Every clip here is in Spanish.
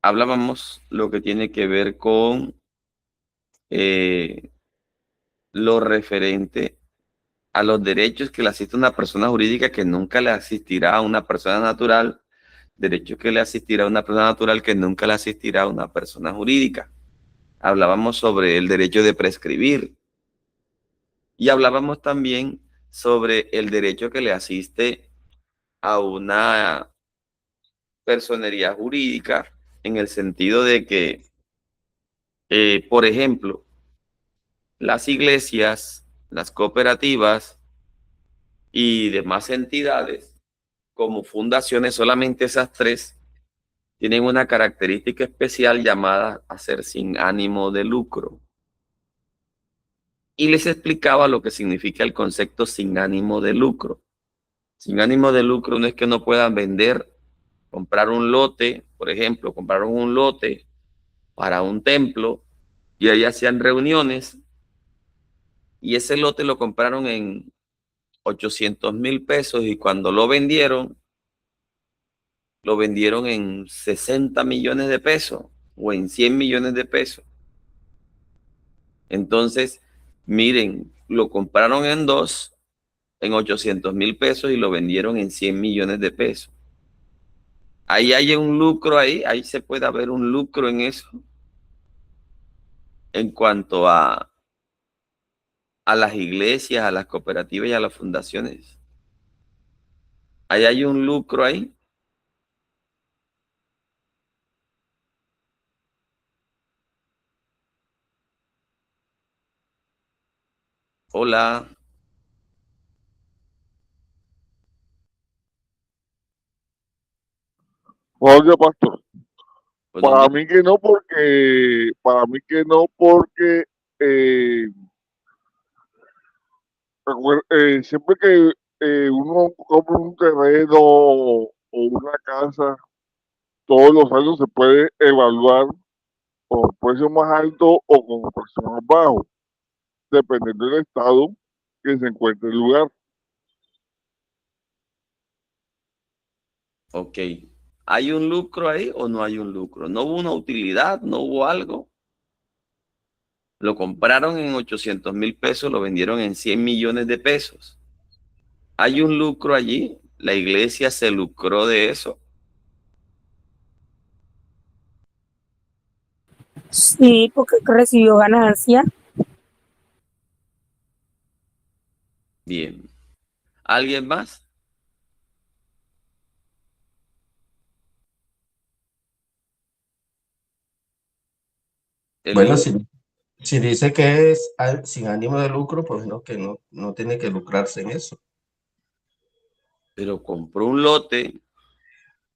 hablábamos lo que tiene que ver con eh, lo referente a los derechos que le asiste a una persona jurídica que nunca le asistirá a una persona natural, derechos que le asistirá a una persona natural que nunca le asistirá a una persona jurídica. Hablábamos sobre el derecho de prescribir y hablábamos también sobre el derecho que le asiste a una personería jurídica en el sentido de que, por ejemplo, las iglesias, las cooperativas y demás entidades, como fundaciones, solamente esas tres, tienen una característica especial llamada a ser sin ánimo de lucro. Y les explicaba lo que significa el concepto sin ánimo de lucro. Sin ánimo de lucro no es que no puedan vender, comprar un lote, por ejemplo, compraron un lote para un templo y ahí hacían reuniones y ese lote lo compraron en 800,000 pesos y cuando lo vendieron en 60 millones de pesos o en 100 millones de pesos. Entonces, miren, lo compraron en dos, en 800,000 pesos y lo vendieron en 100 millones de pesos. Ahí hay un lucro ahí se puede haber un lucro en eso en cuanto a las iglesias, a las cooperativas y a las fundaciones. Ahí hay un lucro ahí. Hola. Oye, pastor, Buenos días. para mí que no porque eh, siempre que uno compra un terreno o una casa, todos los años se puede evaluar con precio más alto o con precio más bajo, dependiendo del estado que se encuentre el lugar. Ok. ¿Hay un lucro ahí o no hay un lucro? ¿No hubo una utilidad? ¿No hubo algo? Lo compraron en 800,000 pesos, lo vendieron en 100 millones de pesos. ¿Hay un lucro allí? ¿La iglesia se lucró de eso? Sí, porque recibió ganancia. Bien. ¿Alguien más? Bueno, Eliu, si dice que es sin ánimo de lucro, pues no, que no tiene que lucrarse en eso. pero compró un lote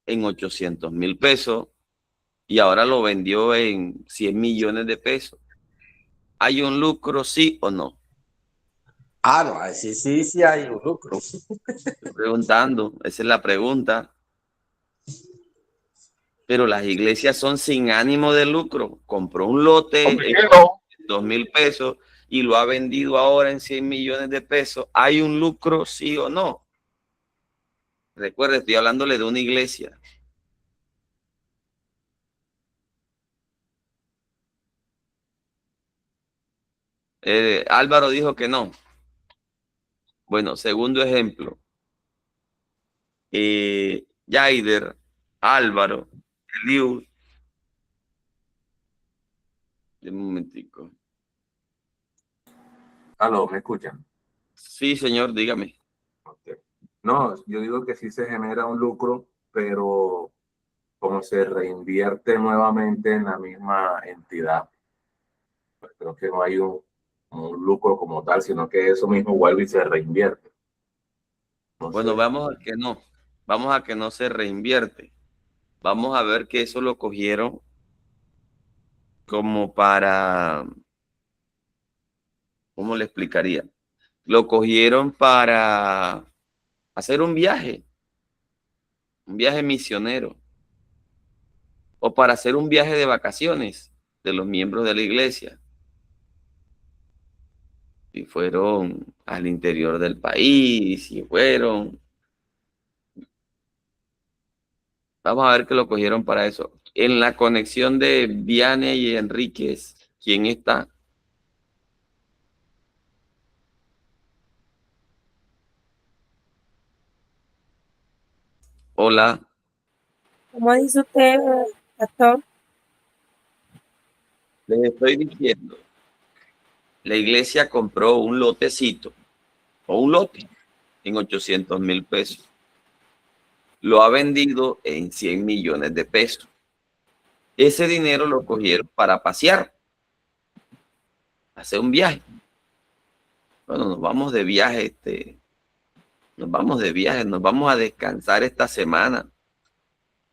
en 800,000 pesos y ahora lo vendió en 100 millones de pesos. ¿Hay un lucro, sí o no? Ah, no, sí, sí, sí hay un lucro. Estoy preguntando, esa es la pregunta. Pero las iglesias son sin ánimo de lucro. Compró un A mí lote en que no, 2,000 pesos y lo ha vendido ahora en 100 millones de pesos. ¿Hay un lucro, sí o no? Recuerde, estoy hablándole de una iglesia. Álvaro dijo que no. Bueno, segundo ejemplo. Yaider, Álvaro, Eliud. Un momentico. Aló, ¿me escuchan? Sí, señor, dígame. Ok. No, yo digo que sí se genera un lucro, pero como se reinvierte nuevamente en la misma entidad, pues creo que no hay un lucro como tal, sino que eso mismo vuelve y se reinvierte. Bueno, Entonces, vamos a que no. Vamos a que no se reinvierte. Vamos a ver que eso lo cogieron como para, ¿cómo le explicaría? Lo cogieron para hacer un viaje misionero, o para hacer un viaje de vacaciones de los miembros de la iglesia. Y fueron al interior del país, y fueron. Vamos a ver que lo cogieron para eso. En la conexión de Viane y Enríquez, ¿quién está? Hola, ¿Cómo dice usted, pastor? les estoy diciendo, la iglesia compró un lotecito o un lote en 800,000 pesos. Lo ha vendido en 100 millones de pesos. Ese dinero lo cogieron para pasear, hacer un viaje. Bueno, nos vamos de viaje, nos vamos a descansar esta semana.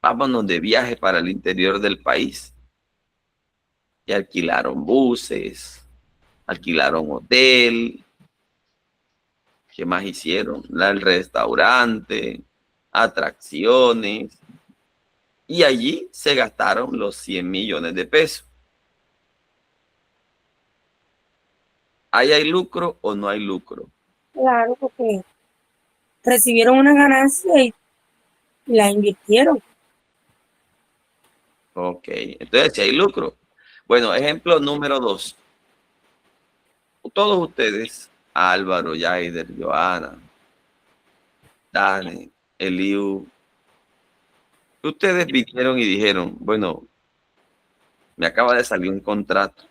Vámonos de viaje para el interior del país. Y alquilaron buses, alquilaron hotel. ¿Qué más hicieron? El restaurante, atracciones. Y allí se gastaron los 100 millones de pesos. ¿Ahí hay lucro o no hay lucro? Claro, porque recibieron una ganancia y la invirtieron. Ok, entonces si hay lucro. Bueno, ejemplo número 2. Todos ustedes, Álvaro, Yaider, Joana, Dani, Eliu, ustedes vinieron y dijeron, bueno, me acaba de salir un contrato.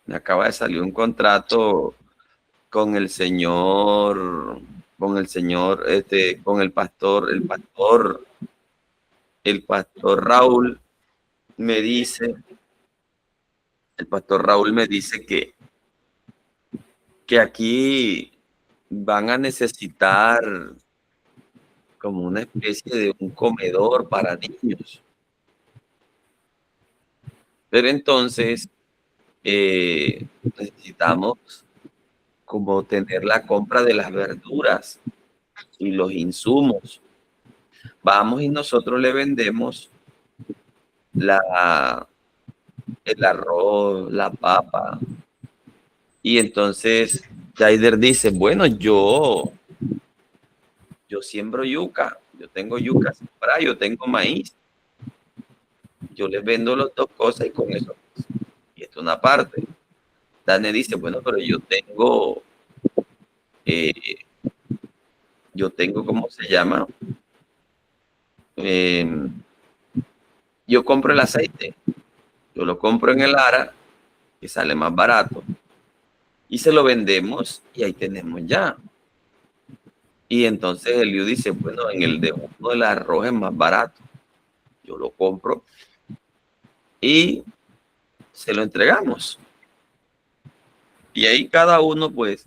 Me acaba de salir un contrato con el señor, con el pastor Raúl me dice, el pastor Raúl me dice que aquí van a necesitar como una especie de un comedor para niños. Pero entonces necesitamos como tener la compra de las verduras y los insumos. Vamos y nosotros le vendemos el arroz, la papa. Y entonces Jaider dice, bueno, yo siembro yuca, yo tengo yuca sembrada, yo tengo maíz. Yo les vendo las dos cosas y con eso. Y esto es una parte. Dani dice, bueno, pero eh, ¿cómo se llama? Yo compro el aceite. Yo lo compro en el ARA, que sale más barato. Y se lo vendemos y ahí tenemos ya. Y entonces Eliu dice, bueno, en el de uno el arroz es más barato. Yo lo compro y se lo entregamos. Y ahí cada uno pues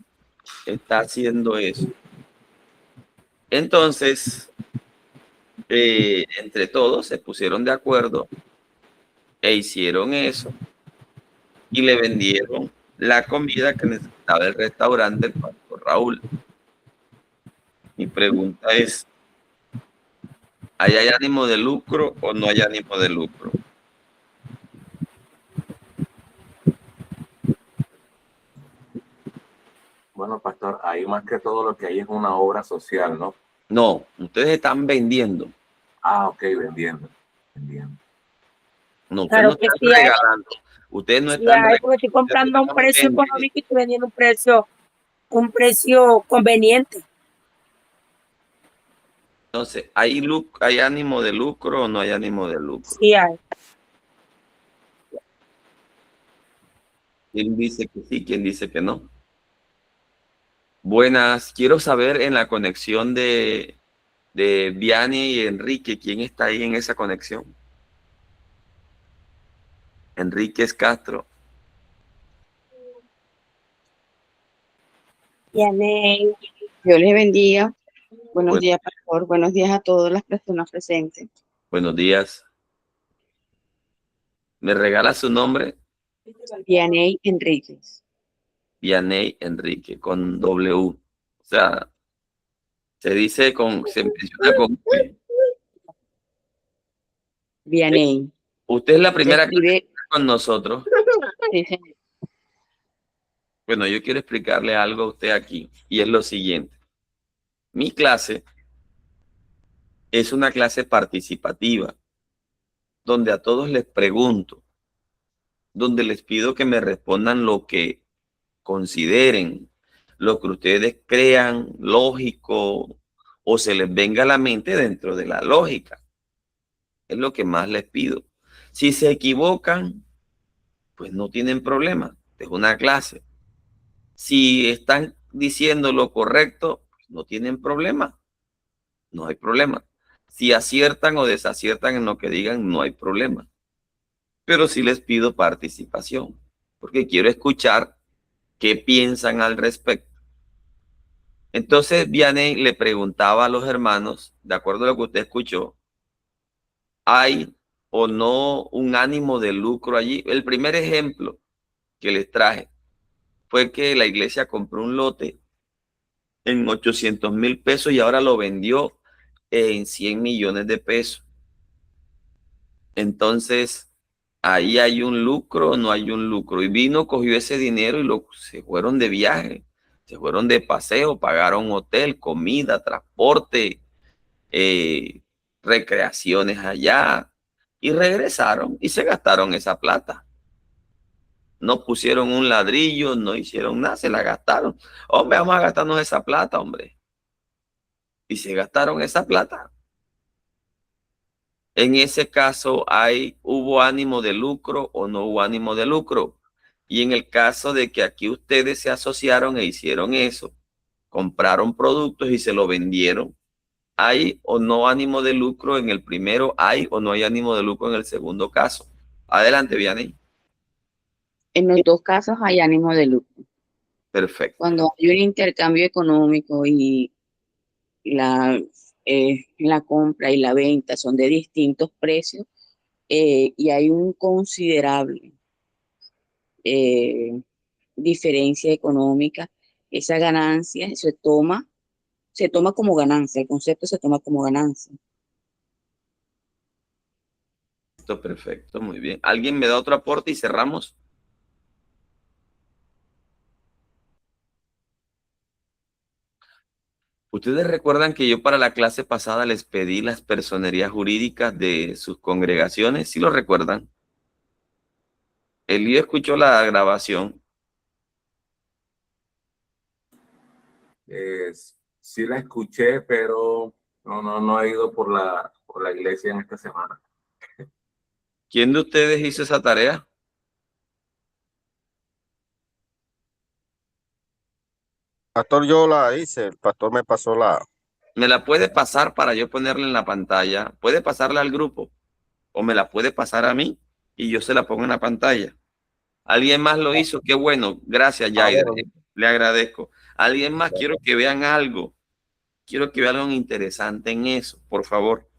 está haciendo eso. Entonces, entre todos se pusieron de acuerdo e hicieron eso y le vendieron la comida que necesitaba el restaurante el pastor Raúl. Mi pregunta es, ¿hay ánimo de lucro o no hay ánimo de lucro? Bueno, pastor, ahí más que todo lo que hay es una obra social, ¿no? No, ustedes están vendiendo. Ah, ok, vendiendo. No, ustedes Claro no que están sí hay, regalando. Ustedes no sí están hay, regalando. porque estoy comprando a un Ustedes precio están vendiendo. económico y estoy vendiendo un precio conveniente. Entonces, ¿hay ánimo de lucro o no hay ánimo de lucro? Sí hay. ¿Quién dice que sí? ¿Quién dice que no? Buenas, quiero saber en la conexión de Vianney y Enrique, ¿quién está ahí en esa conexión? Enríquez Castro. Tiene, Dios les bendiga. Buenos Bueno, días, pastor. Buenos días a todas las personas presentes. buenos días. ¿Me regala su nombre? Vianey Enríquez. Vianney Enrique, con W. O sea, se menciona con V. Vianey. Usted es la Se primera que escribe, está con nosotros. sí, señor. Bueno, yo quiero explicarle algo a usted aquí, y es lo siguiente. Mi clase es una clase participativa. donde a todos les pregunto, donde les pido que me respondan lo que consideren, lo que ustedes crean lógico o se les venga a la mente dentro de la lógica. Es lo que más les pido. Si se equivocan, pues no tienen problema. Es una clase. Si están diciendo lo correcto, pues no tienen problema. No hay problema. Si aciertan o desaciertan en lo que digan, no hay problema. Pero sí les pido participación, porque quiero escuchar qué piensan al respecto. Entonces, Vianney le preguntaba a los hermanos, de acuerdo a lo que usted escuchó, ¿hay o no un ánimo de lucro allí? El primer ejemplo que les traje fue que la iglesia compró un lote en 800,000 pesos y ahora lo vendió en 100 millones de pesos. Entonces, ahí hay un lucro o no hay un lucro. Y vino, cogió ese dinero y se fueron de viaje, se fueron de paseo, pagaron hotel, comida, transporte, eh, recreaciones allá y regresaron y se gastaron esa plata. No pusieron un ladrillo, no hicieron nada, se la gastaron. Hombre, vamos a gastarnos esa plata, hombre. Y se gastaron esa plata. En ese caso, ¿hubo ánimo de lucro o no hubo ánimo de lucro? Y en el caso de que aquí ustedes se asociaron e hicieron eso, compraron productos y se lo vendieron, ¿hay o no ánimo de lucro en el primero? ¿Hay o no hay ánimo de lucro en el segundo caso? Adelante, Vianney. En los dos casos hay ánimo de lucro. Perfecto. Cuando hay un intercambio económico y la, la compra y la venta son de distintos precios y hay un considerable eh, diferencia económica, esa ganancia se toma como ganancia, el concepto se toma como ganancia. Perfecto, muy bien. ¿Alguien me da otro aporte y cerramos? Ustedes recuerdan que yo para la clase pasada les pedí las personerías jurídicas de sus congregaciones, ¿sí lo recuerdan? Elío escuchó la grabación. Sí la escuché, pero no he ido por la iglesia en esta semana. ¿Quién de ustedes hizo esa tarea? Pastor, yo la hice, el pastor me pasó ¿Me la puede pasar para yo ponerla en la pantalla? ¿Puede pasarla al grupo? ¿O me la puede pasar a mí y yo se la pongo en la pantalla? ¿Alguien más lo hizo? Qué bueno. Gracias, Jaider. bueno, Le agradezco. ¿Alguien más? Quiero que vean algo. Quiero que vean algo interesante en eso, por favor.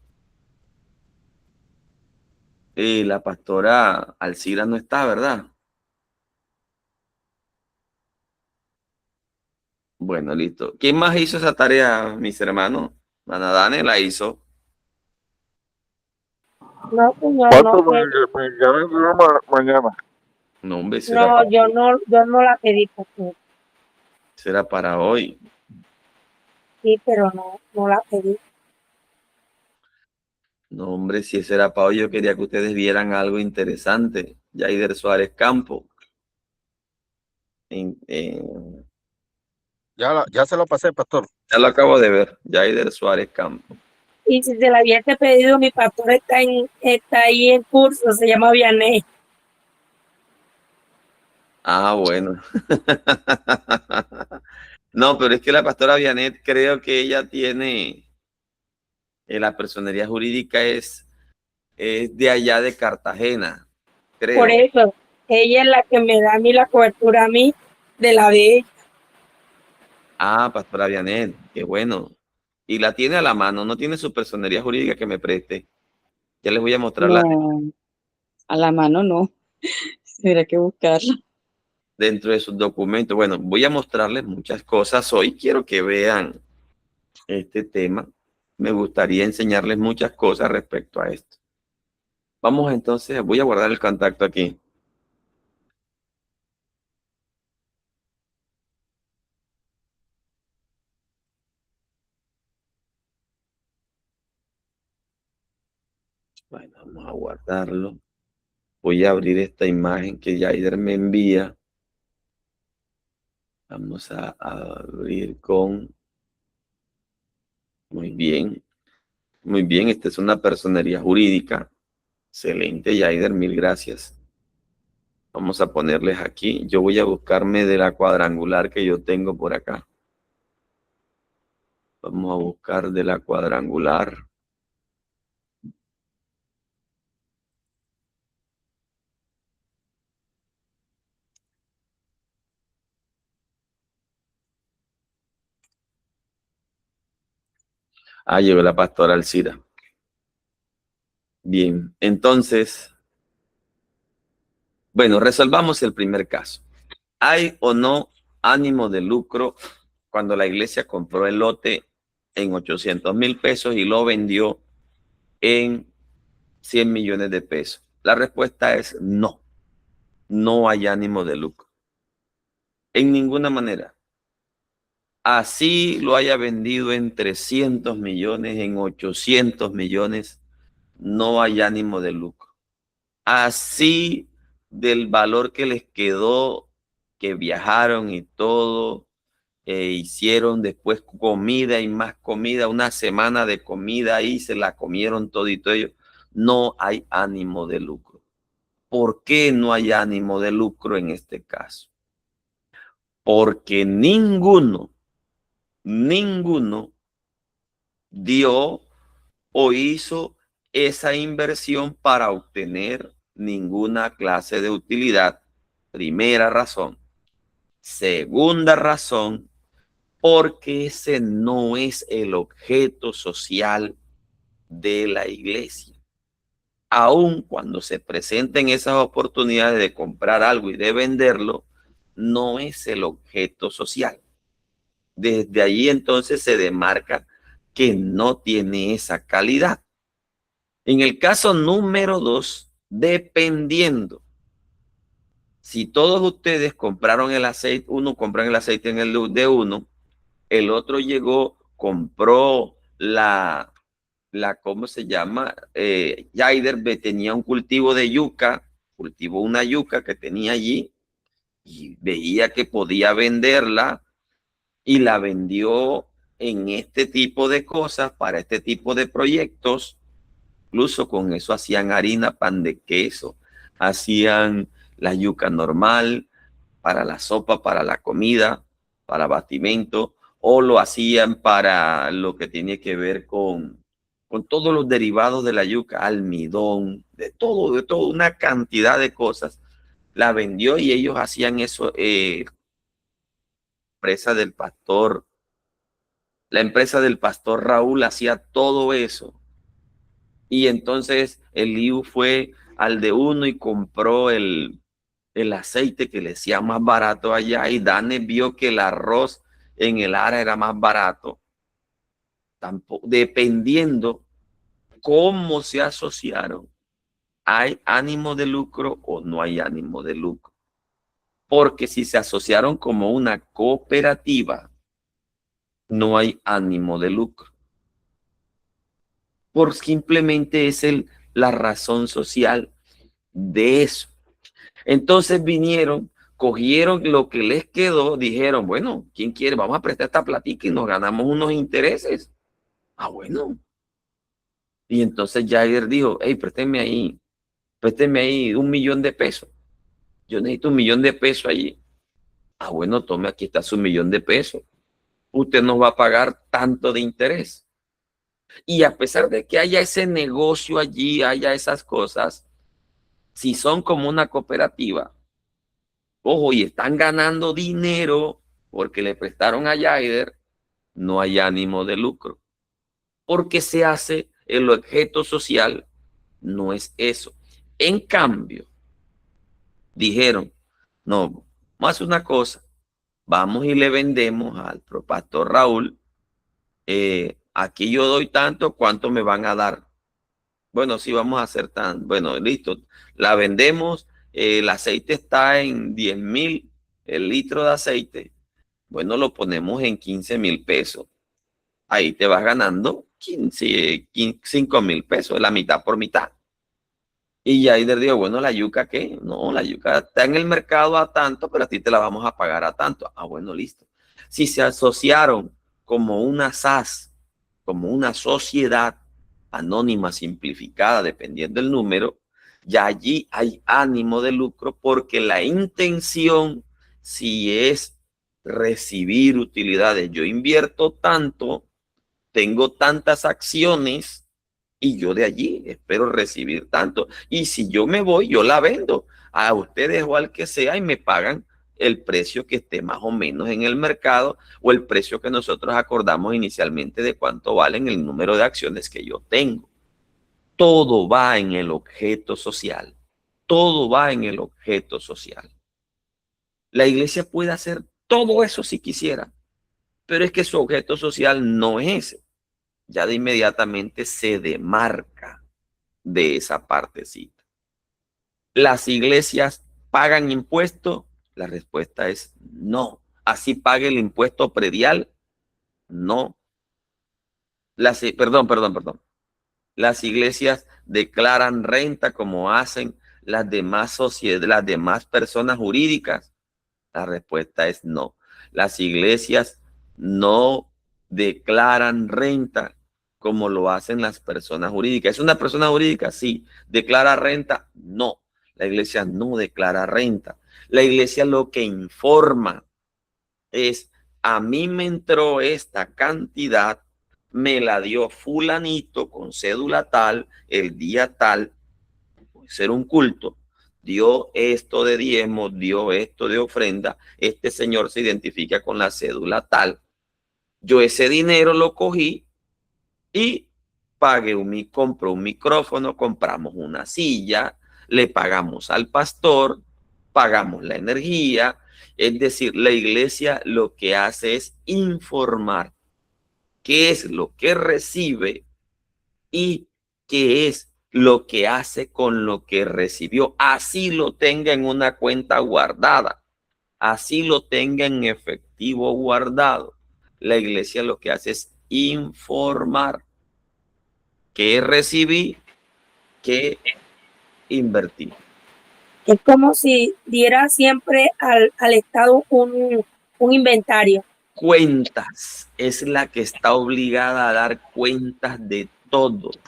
La pastora Alcira no está, ¿verdad? Bueno, listo. ¿Quién más hizo esa tarea, mis hermanos? Manadane la hizo. No, señor, no, ¿Cuánto me ganan mañana? No, hombre, no, yo no la pedí, pastor. será para hoy. Sí, pero no la pedí. No, hombre, si ese era para hoy, yo quería que ustedes vieran algo interesante. Jaider Suárez Campo. En- en- ya se lo pasé, pastor. ya lo acabo de ver. Jaider Suárez Campo. Y si se la hubiese pedido, mi pastor está ahí en curso, se llama Vianney. Ah, bueno. No, pero es que la pastora Vianet, creo que ella tiene, la personería jurídica es de allá de Cartagena, Por creo. eso, ella es la que me da a mí la cobertura a mí de la de ella. Ah, pastora Vianet, qué bueno. Y la tiene a la mano, no tiene su personería jurídica que me preste. Ya les voy a mostrar No, a la mano no, tendrá que buscarla. dentro de sus documentos. Bueno, voy a mostrarles muchas cosas hoy. Quiero que vean este tema. Me gustaría enseñarles muchas cosas respecto a esto. Vamos entonces, voy a guardar el contacto aquí. Bueno, vamos a guardarlo. Voy a abrir esta imagen que Yaider me envía. Vamos a abrir con... Muy bien. Muy bien, esta es una personería jurídica. Excelente, Yaider, mil gracias. Vamos a ponerles aquí. Yo voy a buscarme de la cuadrangular que yo tengo por acá. Vamos a buscar de la cuadrangular. Ah, llegó la pastora Alcira. Bien, entonces, bueno, resolvamos el primer caso. ¿Hay o no ánimo de lucro cuando la iglesia compró el lote en 800,000 pesos y lo vendió en 100 millones de pesos? La respuesta es no. No hay ánimo de lucro. En ninguna manera. Así lo haya vendido en 300 millones, en 800 millones, no hay ánimo de lucro. Así del valor que les quedó, que viajaron y todo, hicieron después comida y más comida, una semana de comida ahí, se la comieron todito ellos. No hay ánimo de lucro. ¿Por qué no hay ánimo de lucro en este caso? Porque ninguno dio o hizo esa inversión para obtener ninguna clase de utilidad. Primera razón. Segunda razón, porque ese no es el objeto social de la iglesia. Aun cuando se presenten esas oportunidades de comprar algo y de venderlo, no es el objeto social. Desde ahí entonces se demarca que no tiene esa calidad. En el caso número 2, dependiendo. Si todos ustedes compraron el aceite, uno compran el aceite en el de uno, el otro llegó, compró ¿cómo se llama? Yaider tenía un cultivo de yuca, cultivó una yuca que tenía allí y veía que podía venderla y la vendió en este tipo de cosas, para este tipo de proyectos. Incluso con eso hacían harina, pan de queso, hacían la yuca normal para la sopa, para la comida, para bastimento, o lo hacían para lo que tiene que ver con todos los derivados de la yuca, almidón, de todo, una cantidad de cosas. La vendió y ellos hacían eso, la empresa del pastor Raúl hacía todo eso. Y entonces Eliú fue al de uno y compró el aceite que le decía más barato allá, y Dane vio que el arroz en el Ara era más barato. Tampoco, dependiendo cómo se asociaron, ¿hay ánimo de lucro o no hay ánimo de lucro? Porque si se asociaron como una cooperativa, no hay ánimo de lucro. Por simplemente es la razón social de eso. Entonces vinieron, cogieron lo que les quedó, dijeron, bueno, ¿quién quiere? Vamos a prestar esta platica y nos ganamos unos intereses. Ah, bueno. Y entonces Jagger dijo, hey, présteme ahí 1 millón de pesos. Yo necesito 1 millón de pesos allí. Ah, bueno, tome, aquí está su 1 millón de pesos. Usted nos va a pagar tanto de interés. Y a pesar de que haya ese negocio allí, haya esas cosas, si son como una cooperativa, ojo, y están ganando dinero porque le prestaron a Yaider, no hay ánimo de lucro. Porque se hace el objeto social, no es eso. En cambio, dijeron, no, vamos a hacer una cosa, vamos y le vendemos al pastor Raúl, aquí yo doy tanto, ¿cuánto me van a dar? Bueno, sí, vamos a hacer tan, bueno, listo, la vendemos, el aceite está en 10,000, el litro de aceite, bueno, lo ponemos en 15,000 pesos. ahí te vas ganando 5.000 pesos, la mitad por mitad. Y ya ahí les digo, bueno, ¿la yuca qué? No, la yuca está en el mercado a tanto, pero a ti te la vamos a pagar a tanto. Ah, bueno, listo. Si se asociaron como una SAS, como una sociedad anónima simplificada, dependiendo del número, ya allí hay ánimo de lucro porque la intención, si es recibir utilidades, yo invierto tanto, tengo tantas acciones y yo de allí espero recibir tanto. Y si yo me voy, yo la vendo a ustedes o al que sea y me pagan el precio que esté más o menos en el mercado o el precio que nosotros acordamos inicialmente de cuánto valen el número de acciones que yo tengo. Todo va en el objeto social. Todo va en el objeto social. La iglesia puede hacer todo eso si quisiera, pero es que su objeto social no es ese. Ya de inmediatamente se demarca de esa partecita. ¿Las iglesias pagan impuestos? La respuesta es no. ¿Así pague el impuesto predial? No. Perdón. Las iglesias declaran renta como hacen las demás sociedades, las demás personas jurídicas. La respuesta es no. Las iglesias no declaran renta como lo hacen las personas jurídicas. ¿Es una persona jurídica? Sí. ¿Declara renta? No. La iglesia no declara renta. La iglesia lo que informa es, a mí me entró esta cantidad, me la dio fulanito con cédula tal, el día tal, puede ser un culto, dio esto de diezmo, dio esto de ofrenda, este señor se identifica con la cédula tal, yo ese dinero lo cogí y compro un micrófono, compramos una silla, le pagamos al pastor, pagamos la energía. Es decir, la iglesia lo que hace es informar qué es lo que recibe y qué es lo que hace con lo que recibió. Así lo tenga en una cuenta guardada, así lo tenga en efectivo guardado. La iglesia lo que hace es informar qué recibí, qué invertí. Es como si diera siempre al Estado un inventario. Cuentas, es la que está obligada a dar cuentas de todo. Y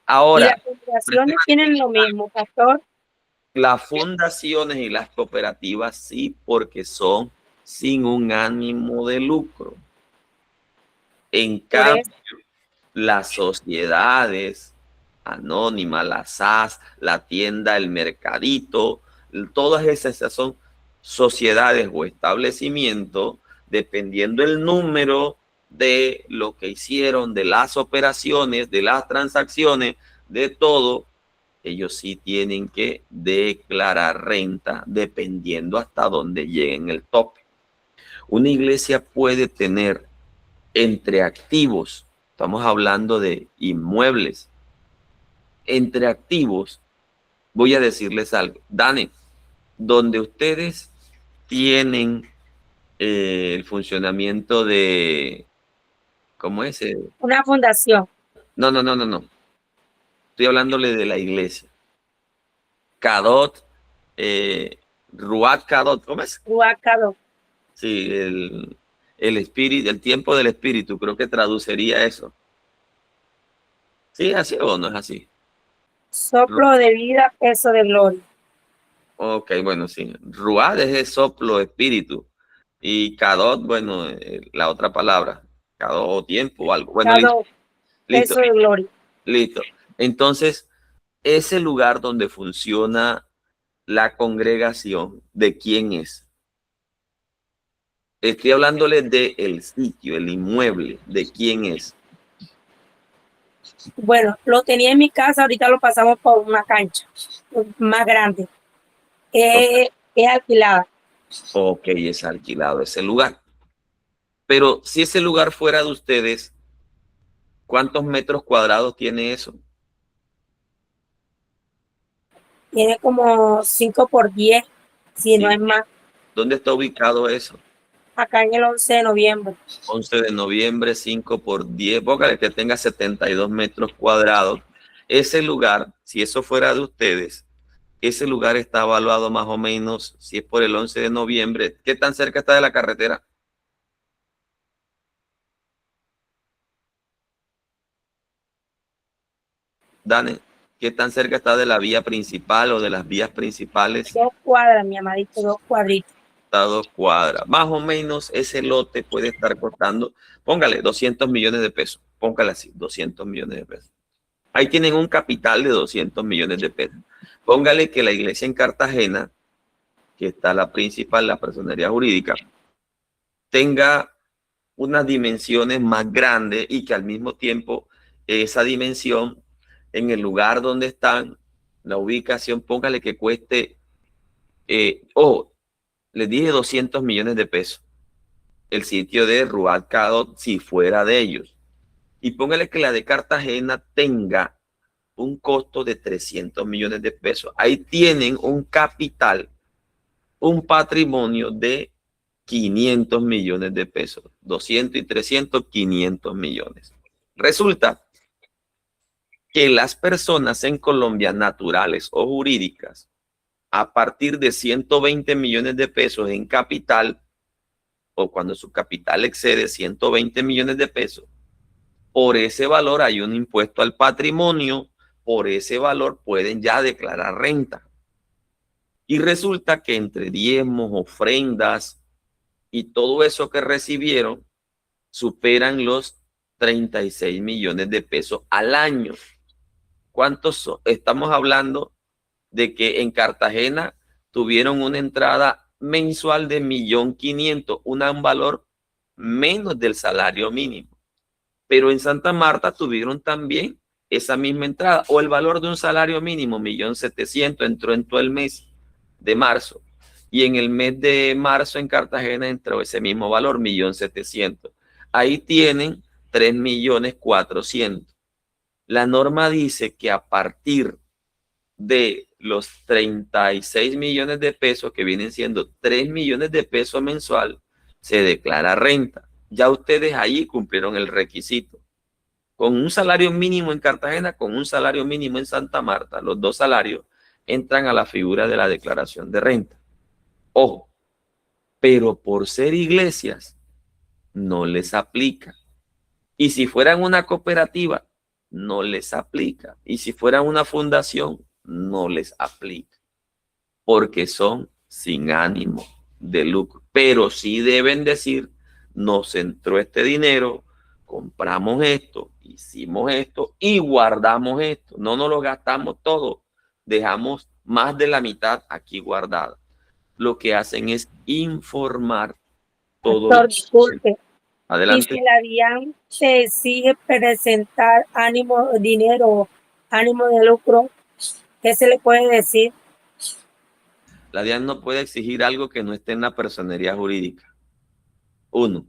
Ahora, las fundaciones tienen lo mismo, pastor. las fundaciones y las cooperativas sí, porque son sin un ánimo de lucro. En Por cambio, eso, las sociedades anónimas, la SAS, la tienda, el mercadito, todas esas son sociedades o establecimientos, dependiendo el número de lo que hicieron, de las operaciones, de las transacciones, de todo, ellos sí tienen que declarar renta dependiendo hasta dónde lleguen el tope. Una iglesia puede tener entre activos, estamos hablando de inmuebles, entre activos, voy a decirles algo. Dani, donde ustedes tienen el funcionamiento de, ¿cómo es? una fundación, No. Estoy hablándole de la iglesia. Cadot, Ruat Cadot, ¿cómo es? Huácado, Sí, el espíritu, el tiempo del espíritu, creo que traduciría eso. ¿Sí es así o no es así? soplo de vida, peso de gloria. Ok, bueno, sí. Ruad es el soplo, espíritu. Y Cadot, bueno, la otra palabra. Cadot o tiempo o algo. Bueno, listo, Cada listo, peso de gloria. listo. Entonces, ese lugar donde funciona la congregación, ¿de quién es? Estoy hablándole del sitio, el inmueble, ¿de quién es? Bueno, lo tenía en mi casa, ahorita lo pasamos por una cancha más grande. Es alquilada. Ok, es alquilado ese lugar. Pero si ese lugar fuera de ustedes, ¿cuántos metros cuadrados tiene eso? Tiene como 5 por 10, si no Sí. es más. ¿Dónde está ubicado eso? Acá en el 11 de noviembre. 11 de noviembre, 5 por 10, póngale que tenga 72 metros cuadrados. Ese lugar, si eso fuera de ustedes, ese lugar está evaluado más o menos, si es por el 11 de noviembre, ¿qué tan cerca está de la carretera? Dane, ¿qué tan cerca está de la vía principal o de las vías principales? 2 cuadras, mi amadito, 2 cuadritos. Está 2 cuadras. Más o menos ese lote puede estar costando, póngale 200 millones de pesos. Póngale así, 200 millones de pesos. Ahí tienen un capital de 200 millones de pesos. Póngale que la iglesia en Cartagena, que está la principal, la personería jurídica, tenga unas dimensiones más grandes y que al mismo tiempo esa dimensión en el lugar donde están, la ubicación, póngale que cueste, les dije 200 millones de pesos, el sitio de Ruat Cadot, si fuera de ellos. Y póngale que la de Cartagena tenga un costo de 300 millones de pesos. Ahí tienen un capital, un patrimonio de 500 millones de pesos. 200 y 300, 500 millones. Resulta que las personas en Colombia, naturales o jurídicas, a partir de 120 millones de pesos en capital, o cuando su capital excede 120 millones de pesos, por ese valor hay un impuesto al patrimonio, por ese valor pueden ya declarar renta. Y resulta que entre diezmos, ofrendas y todo eso que recibieron, superan los 36 millones de pesos al año. ¿Cuántos son? Estamos hablando de que en Cartagena tuvieron una entrada mensual de 1.500.000, un valor menos del salario mínimo. Pero en Santa Marta tuvieron también esa misma entrada, o el valor de un salario mínimo, 1.700.000, entró en todo el mes de marzo. Y en el mes de marzo en Cartagena entró ese mismo valor, 1.700.000. Ahí tienen 3.400.000. La norma dice que a partir de los 36 millones de pesos, que vienen siendo 3 millones de pesos mensual, se declara renta. Ya ustedes allí cumplieron el requisito. Con un salario mínimo en Cartagena, con un salario mínimo en Santa Marta, los dos salarios entran a la figura de la declaración de renta. Ojo, pero por ser iglesias no les aplica. Y si fueran una cooperativa, no les aplica. Y si fueran una fundación, no les aplica. Porque son sin ánimo de lucro. Pero sí deben decir, nos entró este dinero, compramos esto, hicimos esto y guardamos esto. No nos lo gastamos todo. Dejamos más de la mitad aquí guardada. Lo que hacen es informar todo. Doctor, disculpe. Adelante. Y si la DIAN se exige presentar dinero, ánimo de lucro, ¿qué se le puede decir? La DIAN no puede exigir algo que no esté en la personería jurídica. Uno,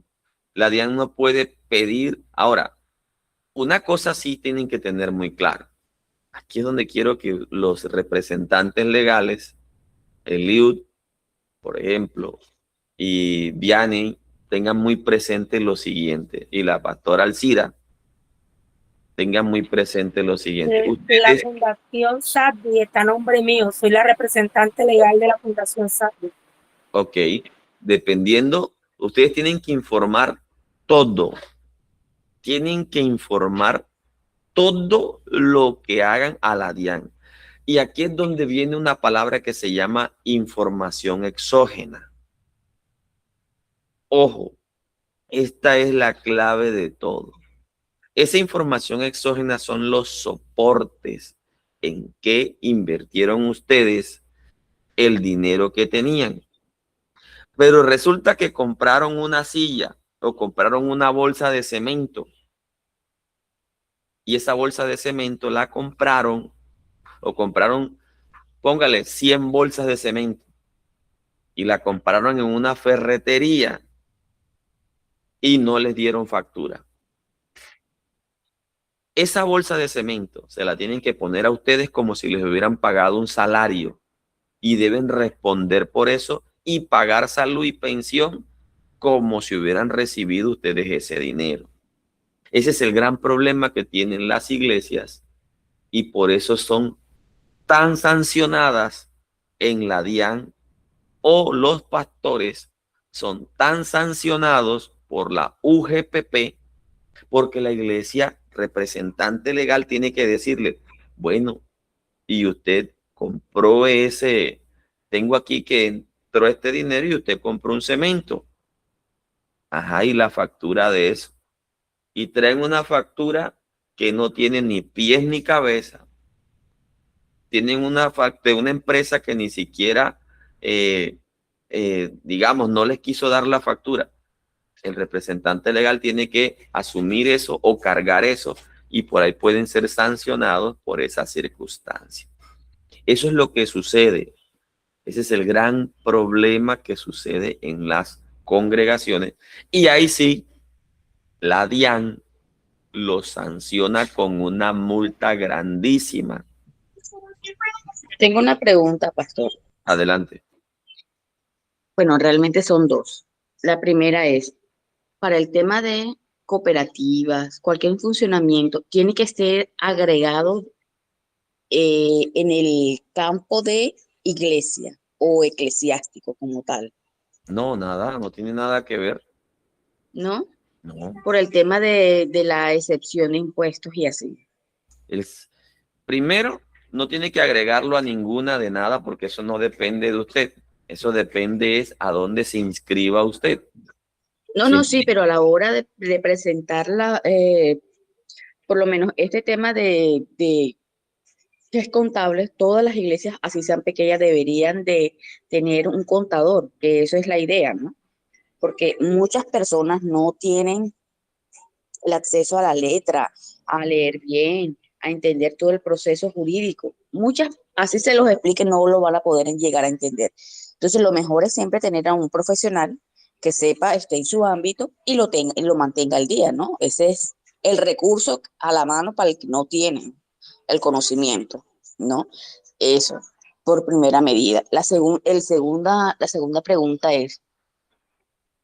la DIAN no puede pedir. Ahora, una cosa sí tienen que tener muy claro. Aquí es donde quiero que los representantes legales, Eliud, por ejemplo, y Vianney, tengan muy presente lo siguiente, y la pastora Alcira tengan muy presente lo siguiente. La Fundación SADBI está a nombre mío, soy la representante legal de la Fundación SADBI. Ok, dependiendo, ustedes tienen que informar todo. Tienen que informar todo lo que hagan a la DIAN. Y aquí es donde viene una palabra que se llama información exógena. Ojo, esta es la clave de todo. Esa información exógena son los soportes en que invirtieron ustedes el dinero que tenían. Pero resulta que compraron una silla o compraron una bolsa de cemento. Y esa bolsa de cemento la compraron o compraron, póngale 100 bolsas de cemento. Y la compraron en una ferretería y no les dieron factura. Esa bolsa de cemento se la tienen que poner a ustedes como si les hubieran pagado un salario y deben responder por eso y pagar salud y pensión como si hubieran recibido ustedes ese dinero. Ese es el gran problema que tienen las iglesias y por eso son tan sancionadas en la DIAN, o los pastores son tan sancionados por la UGPP, porque la iglesia representante legal tiene que decirle, bueno, y usted compró tengo aquí que entró este dinero y usted compró un cemento. Ajá, y la factura de eso. Y traen una factura que no tiene ni pies ni cabeza. Tienen una de una empresa que ni siquiera, digamos, no les quiso dar la factura. El representante legal tiene que asumir eso o cargar eso y por ahí pueden ser sancionados por esa circunstancia. Eso es lo que sucede. Ese es el gran problema que sucede en las congregaciones. Y ahí sí, la DIAN lo sanciona con una multa grandísima. Tengo una pregunta, pastor. Adelante. Bueno, realmente son dos. La primera es, para el tema de cooperativas, cualquier funcionamiento, tiene que ser agregado en el campo de iglesia o eclesiástico como tal, No, nada, no tiene nada que ver. ¿no? No. Por el tema de la excepción de impuestos y así. Primero, no tiene que agregarlo a ninguna de nada porque eso no depende de usted. Eso depende es a dónde se inscriba usted. No, no, sí, pero a la hora de presentarla, por lo menos este tema de que es contable, todas las iglesias, así sean pequeñas, deberían de tener un contador, que eso es la idea, ¿no? Porque muchas personas no tienen el acceso a la letra, a leer bien, a entender todo el proceso jurídico. Muchas, así se los explique, no lo van a poder llegar a entender. Entonces, lo mejor es siempre tener a un profesional que sepa, esté en su ámbito y lo tenga y lo mantenga al día, ¿no? Ese es el recurso a la mano para el que no tiene el conocimiento, ¿no? Eso, por primera medida. La segunda pregunta es,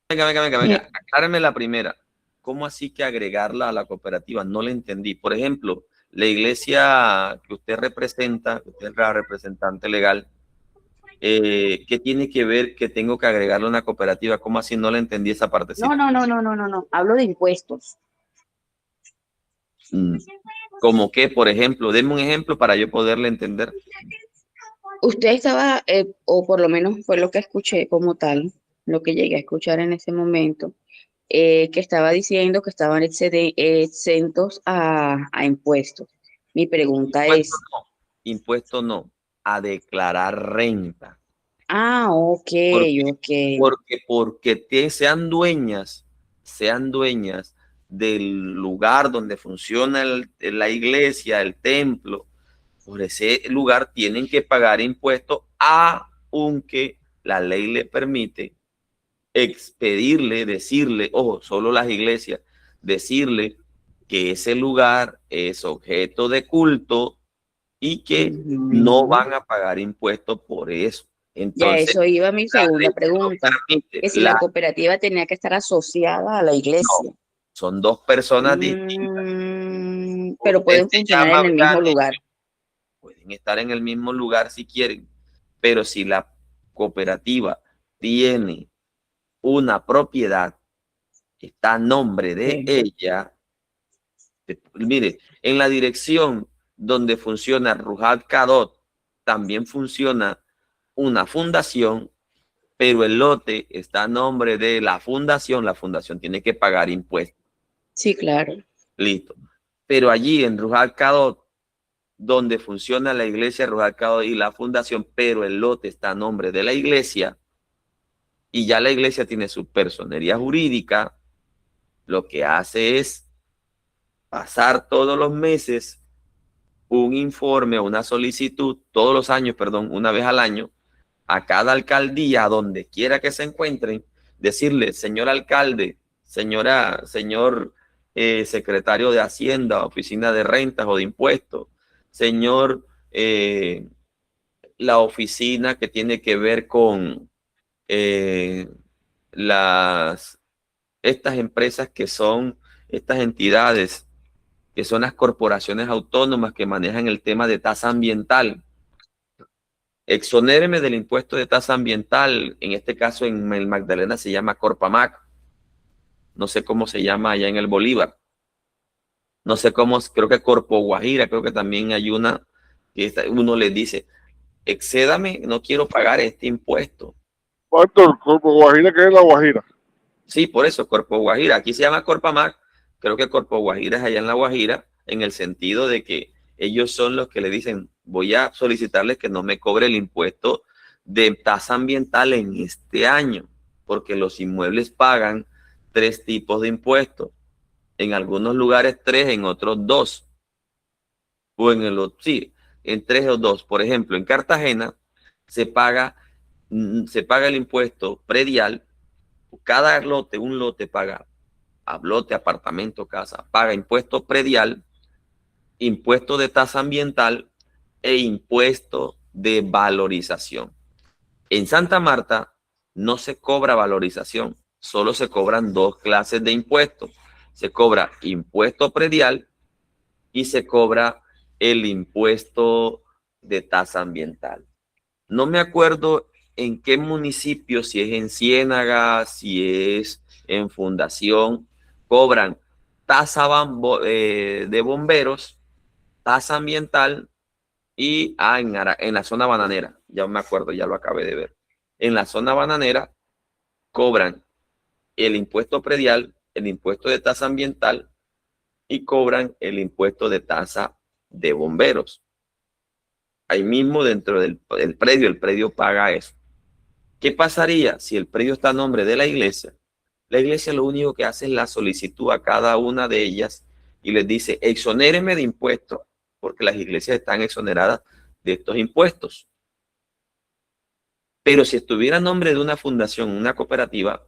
Venga. Aclárame la primera. ¿Cómo así que agregarla a la cooperativa? No le entendí. Por ejemplo, la iglesia que usted representa, que usted es la representante legal, ¿qué tiene que ver que tengo que agregarle a una cooperativa? ¿Cómo así? No le entendí esa partecita. no, hablo de impuestos. ¿Cómo qué, por ejemplo? Deme un ejemplo para yo poderle entender. Usted estaba, o por lo menos fue lo que escuché como tal, lo que llegué a escuchar en ese momento, que estaba diciendo que estaban exentos a impuestos. Mi pregunta es, Impuesto no, a declarar renta. ok, ok. Porque sean dueñas del lugar donde funciona la iglesia, el templo, por ese lugar tienen que pagar impuestos, aunque la ley le permite expedirle, decirle, ojo, solo las iglesias, decirle que ese lugar es objeto de culto y que no van a pagar impuestos por eso. Ya Entonces, eso iba a mi segunda pregunta, permite que si la cooperativa tenía que estar asociada a la iglesia. no, son dos personas distintas. Pero Usted pueden se funcionar llama en el mismo Brian, lugar. pueden estar en el mismo lugar si quieren, pero si la cooperativa tiene una propiedad que está a nombre de ella, mire, en la dirección donde funciona Rujat Kadot, también funciona una fundación, pero el lote está a nombre de la fundación tiene que pagar impuestos. Sí, claro. Listo. Pero allí en Rujat Kadot, donde funciona la iglesia Rujat Kadot y la fundación, pero el lote está a nombre de la iglesia y ya la iglesia tiene su personería jurídica, lo que hace es pasar todos los meses un informe o una solicitud, todos los años, perdón, una vez al año, a cada alcaldía, donde quiera que se encuentren, decirle, señor alcalde, señor secretario de Hacienda, oficina de rentas o de impuestos, señor, la oficina que tiene que ver con estas empresas que son, estas entidades que son las corporaciones autónomas que manejan el tema de tasa ambiental. Exonéreme del impuesto de tasa ambiental, en este caso en el Magdalena se llama Corpamac, no sé cómo se llama allá en el Bolívar, no sé cómo, creo que Corpo Guajira, creo que también hay una, que uno le dice, excédame, no quiero pagar este impuesto. Pastor, Corpo Guajira, ¿qué es la Guajira? Sí, por eso, Corpo Guajira, aquí se llama Corpamac, creo que Corpo Guajira es allá en la Guajira, en el sentido de que ellos son los que le dicen, voy a solicitarles que no me cobre el impuesto de tasa ambiental en este año, porque los inmuebles pagan 3 tipos de impuestos. En algunos lugares 3, en otros 2. O en el otro, sí, en 3 o 2. Por ejemplo, en Cartagena se paga el impuesto predial. Cada lote, un lote paga, lote, apartamento, casa, paga impuesto predial, impuesto de tasa ambiental e impuesto de valorización. En Santa Marta no se cobra valorización, solo se cobran 2 clases de impuestos. Se cobra impuesto predial y se cobra el impuesto de tasa ambiental. No me acuerdo en qué municipio, si es en Ciénaga, si es en Fundación, cobran tasa de bomberos, tasa ambiental y en la zona bananera, ya me acuerdo, ya lo acabé de ver. En la zona bananera cobran el impuesto predial, el impuesto de tasa ambiental y cobran el impuesto de tasa de bomberos. Ahí mismo dentro del predio, el predio paga eso. ¿Qué pasaría si el predio está a nombre de la iglesia? La iglesia lo único que hace es la solicitud a cada una de ellas y les dice, exonéreme de impuestos, porque las iglesias están exoneradas de estos impuestos. Pero si estuviera a nombre de una fundación, una cooperativa,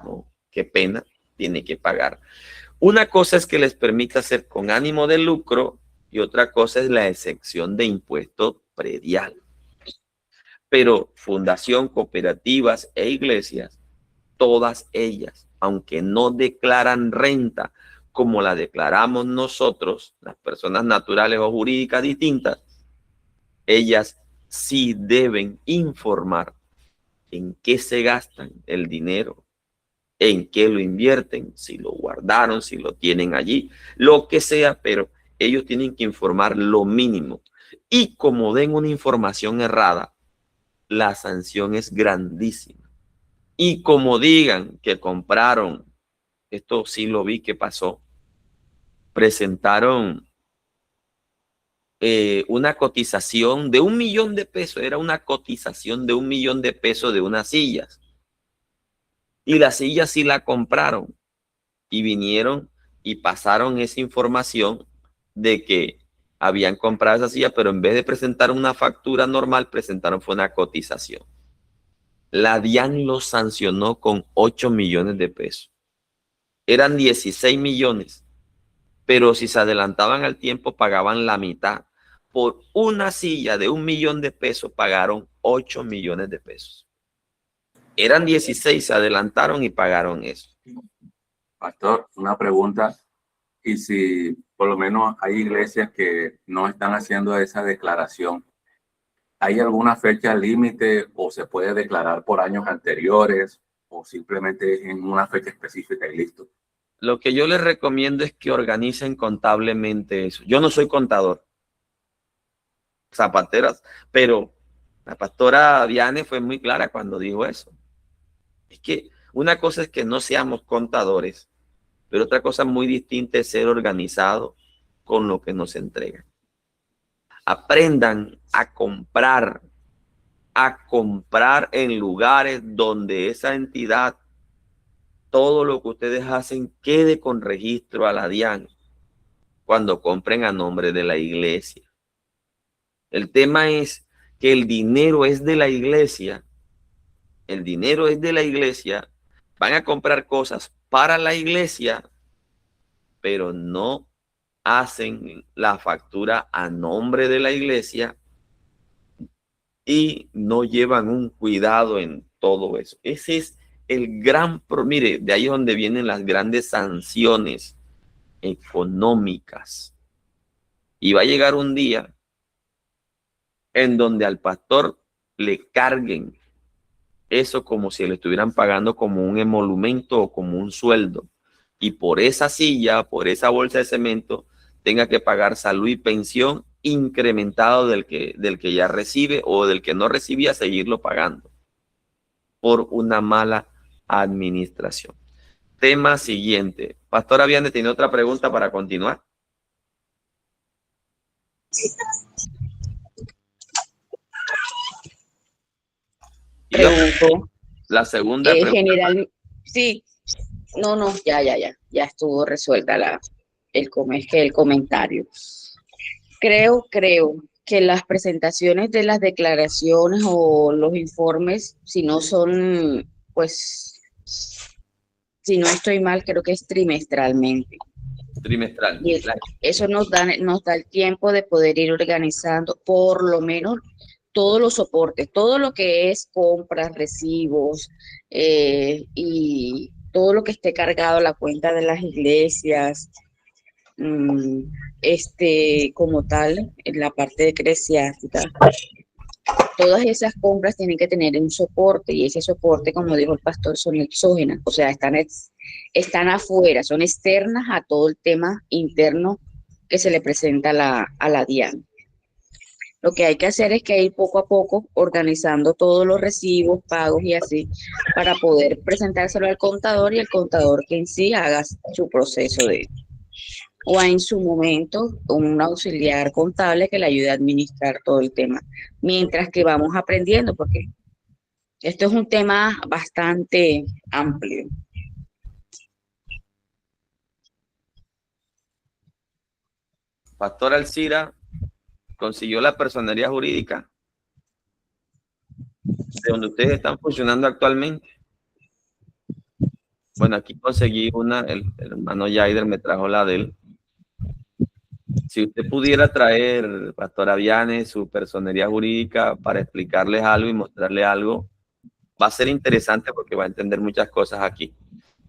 no, qué pena, tiene que pagar. Una cosa es que les permita hacer con ánimo de lucro y otra cosa es la exención de impuesto predial. Pero fundación, cooperativas e iglesias, todas ellas, aunque no declaran renta como la declaramos nosotros, las personas naturales o jurídicas distintas, ellas sí deben informar en qué se gastan el dinero, en qué lo invierten, si lo guardaron, si lo tienen allí, lo que sea, pero ellos tienen que informar lo mínimo. Y como den una información errada, la sanción es grandísima. Y como digan que compraron, esto sí lo vi que pasó, presentaron una cotización de $1 millón de pesos, era una cotización de $1 millón de pesos de unas sillas. Y las sillas sí la compraron y vinieron y pasaron esa información de que habían comprado esa silla, pero en vez de presentar una factura normal, presentaron fue una cotización. La DIAN los sancionó con 8 millones de pesos. Eran 16 millones, pero si se adelantaban al tiempo pagaban la mitad. Por una silla de $1 millón de pesos pagaron 8 millones de pesos. Eran 16, se adelantaron y pagaron eso. Pastor, una pregunta. Y si por lo menos hay iglesias que no están haciendo esa declaración, ¿hay alguna fecha límite o se puede declarar por años anteriores o simplemente es en una fecha específica y listo? Lo que yo les recomiendo es que organicen contablemente eso. Yo no soy contador, zapateras, pero la pastora Diane fue muy clara cuando dijo eso. Es que una cosa es que no seamos contadores, pero otra cosa muy distinta es ser organizado con lo que nos entregan. Aprendan a comprar en lugares donde esa entidad, todo lo que ustedes hacen quede con registro a la DIAN cuando compren a nombre de la iglesia. El tema es que el dinero es de la iglesia. El dinero es de la iglesia. Van a comprar cosas para la iglesia, pero no hacen la factura a nombre de la iglesia y no llevan un cuidado en todo eso. Ese es mire, de ahí es donde vienen las grandes sanciones económicas. Y va a llegar un día en donde al pastor le carguen eso como si le estuvieran pagando como un emolumento o como un sueldo. Y por esa silla, por esa bolsa de cemento, tenga que pagar salud y pensión incrementado del que ya recibe, o del que no recibía, seguirlo pagando por una mala administración. Tema siguiente. Pastor Aviane, ¿tiene otra pregunta para continuar? Y Pregunto, la segunda pregunta. general, sí, no, ya estuvo resuelta el comentario. Creo que las presentaciones de las declaraciones o los informes, si no son, pues, si no estoy mal, creo que es trimestralmente. Trimestral. Y eso nos da el tiempo de poder ir organizando por lo menos todos los soportes, todo lo que es compras, recibos y todo lo que esté cargado a la cuenta de las iglesias, como tal, en la parte eclesiástica. Todas esas compras tienen que tener un soporte, y ese soporte, como dijo el pastor, son exógenas, o sea, están afuera, son externas a todo el tema interno que se le presenta a la DIAN. Lo que hay que hacer es que ir poco a poco organizando todos los recibos, pagos y así, para poder presentárselo al contador, y el contador que en sí haga su proceso o en su momento un auxiliar contable que le ayude a administrar todo el tema, mientras que vamos aprendiendo, porque esto es un tema bastante amplio. Pastor Alcira, ¿consiguió la personería jurídica de donde ustedes están funcionando actualmente? Bueno, aquí conseguí una, el hermano Yaider me trajo la de él. Si usted pudiera traer, Pastor Aviane, su personería jurídica para explicarles algo y mostrarle algo, va a ser interesante porque va a entender muchas cosas aquí.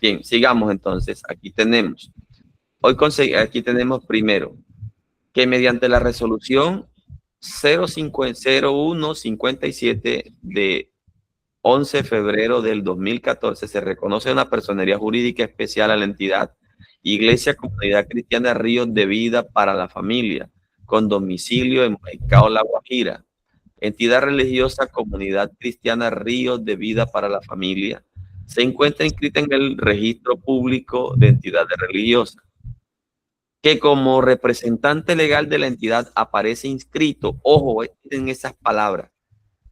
Bien, sigamos entonces. Aquí tenemos primero que mediante la resolución 0157 de 11 de febrero del 2014 se reconoce una personería jurídica especial a la entidad Iglesia Comunidad Cristiana Ríos de Vida para la Familia, con domicilio en Maicao, La Guajira. Entidad religiosa Comunidad Cristiana Ríos de Vida para la Familia se encuentra inscrita en el registro público de entidades religiosas, que como representante legal de la entidad aparece inscrito, ojo, en esas palabras,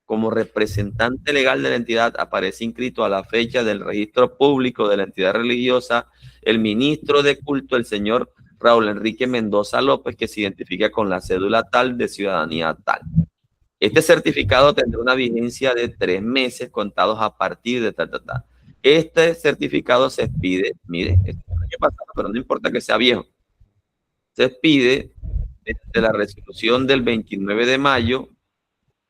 como representante legal de la entidad aparece inscrito a la fecha del registro público de la entidad religiosa el ministro de culto, el señor Raúl Enrique Mendoza López, que se identifica con la cédula tal de ciudadanía tal. Este certificado tendrá una vigencia de 3 meses contados a partir de tal. Este certificado se expide, mire, esto no hay que pasar, pero no importa que sea viejo, se expide desde la resolución del 29 de mayo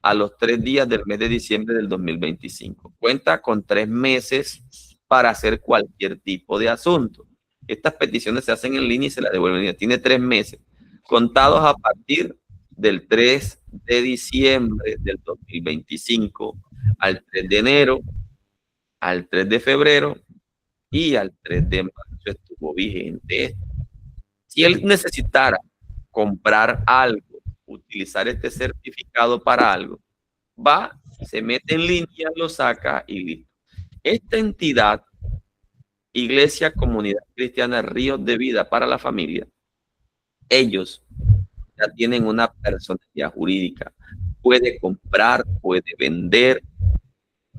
a los 3 días del mes de diciembre del 2025. Cuenta con 3 meses para hacer cualquier tipo de asunto. Estas peticiones se hacen en línea y se las devuelven. Tiene 3 meses contados a partir del 3 de diciembre del 2025 al 3 de enero, al 3 de febrero y al 3 de marzo estuvo vigente. Si él necesitara comprar algo, utilizar este certificado para algo, va, se mete en línea, lo saca y listo. Esta entidad, Iglesia Comunidad Cristiana Ríos de Vida para la Familia, ellos ya tienen una personalidad jurídica. Puede comprar, puede vender,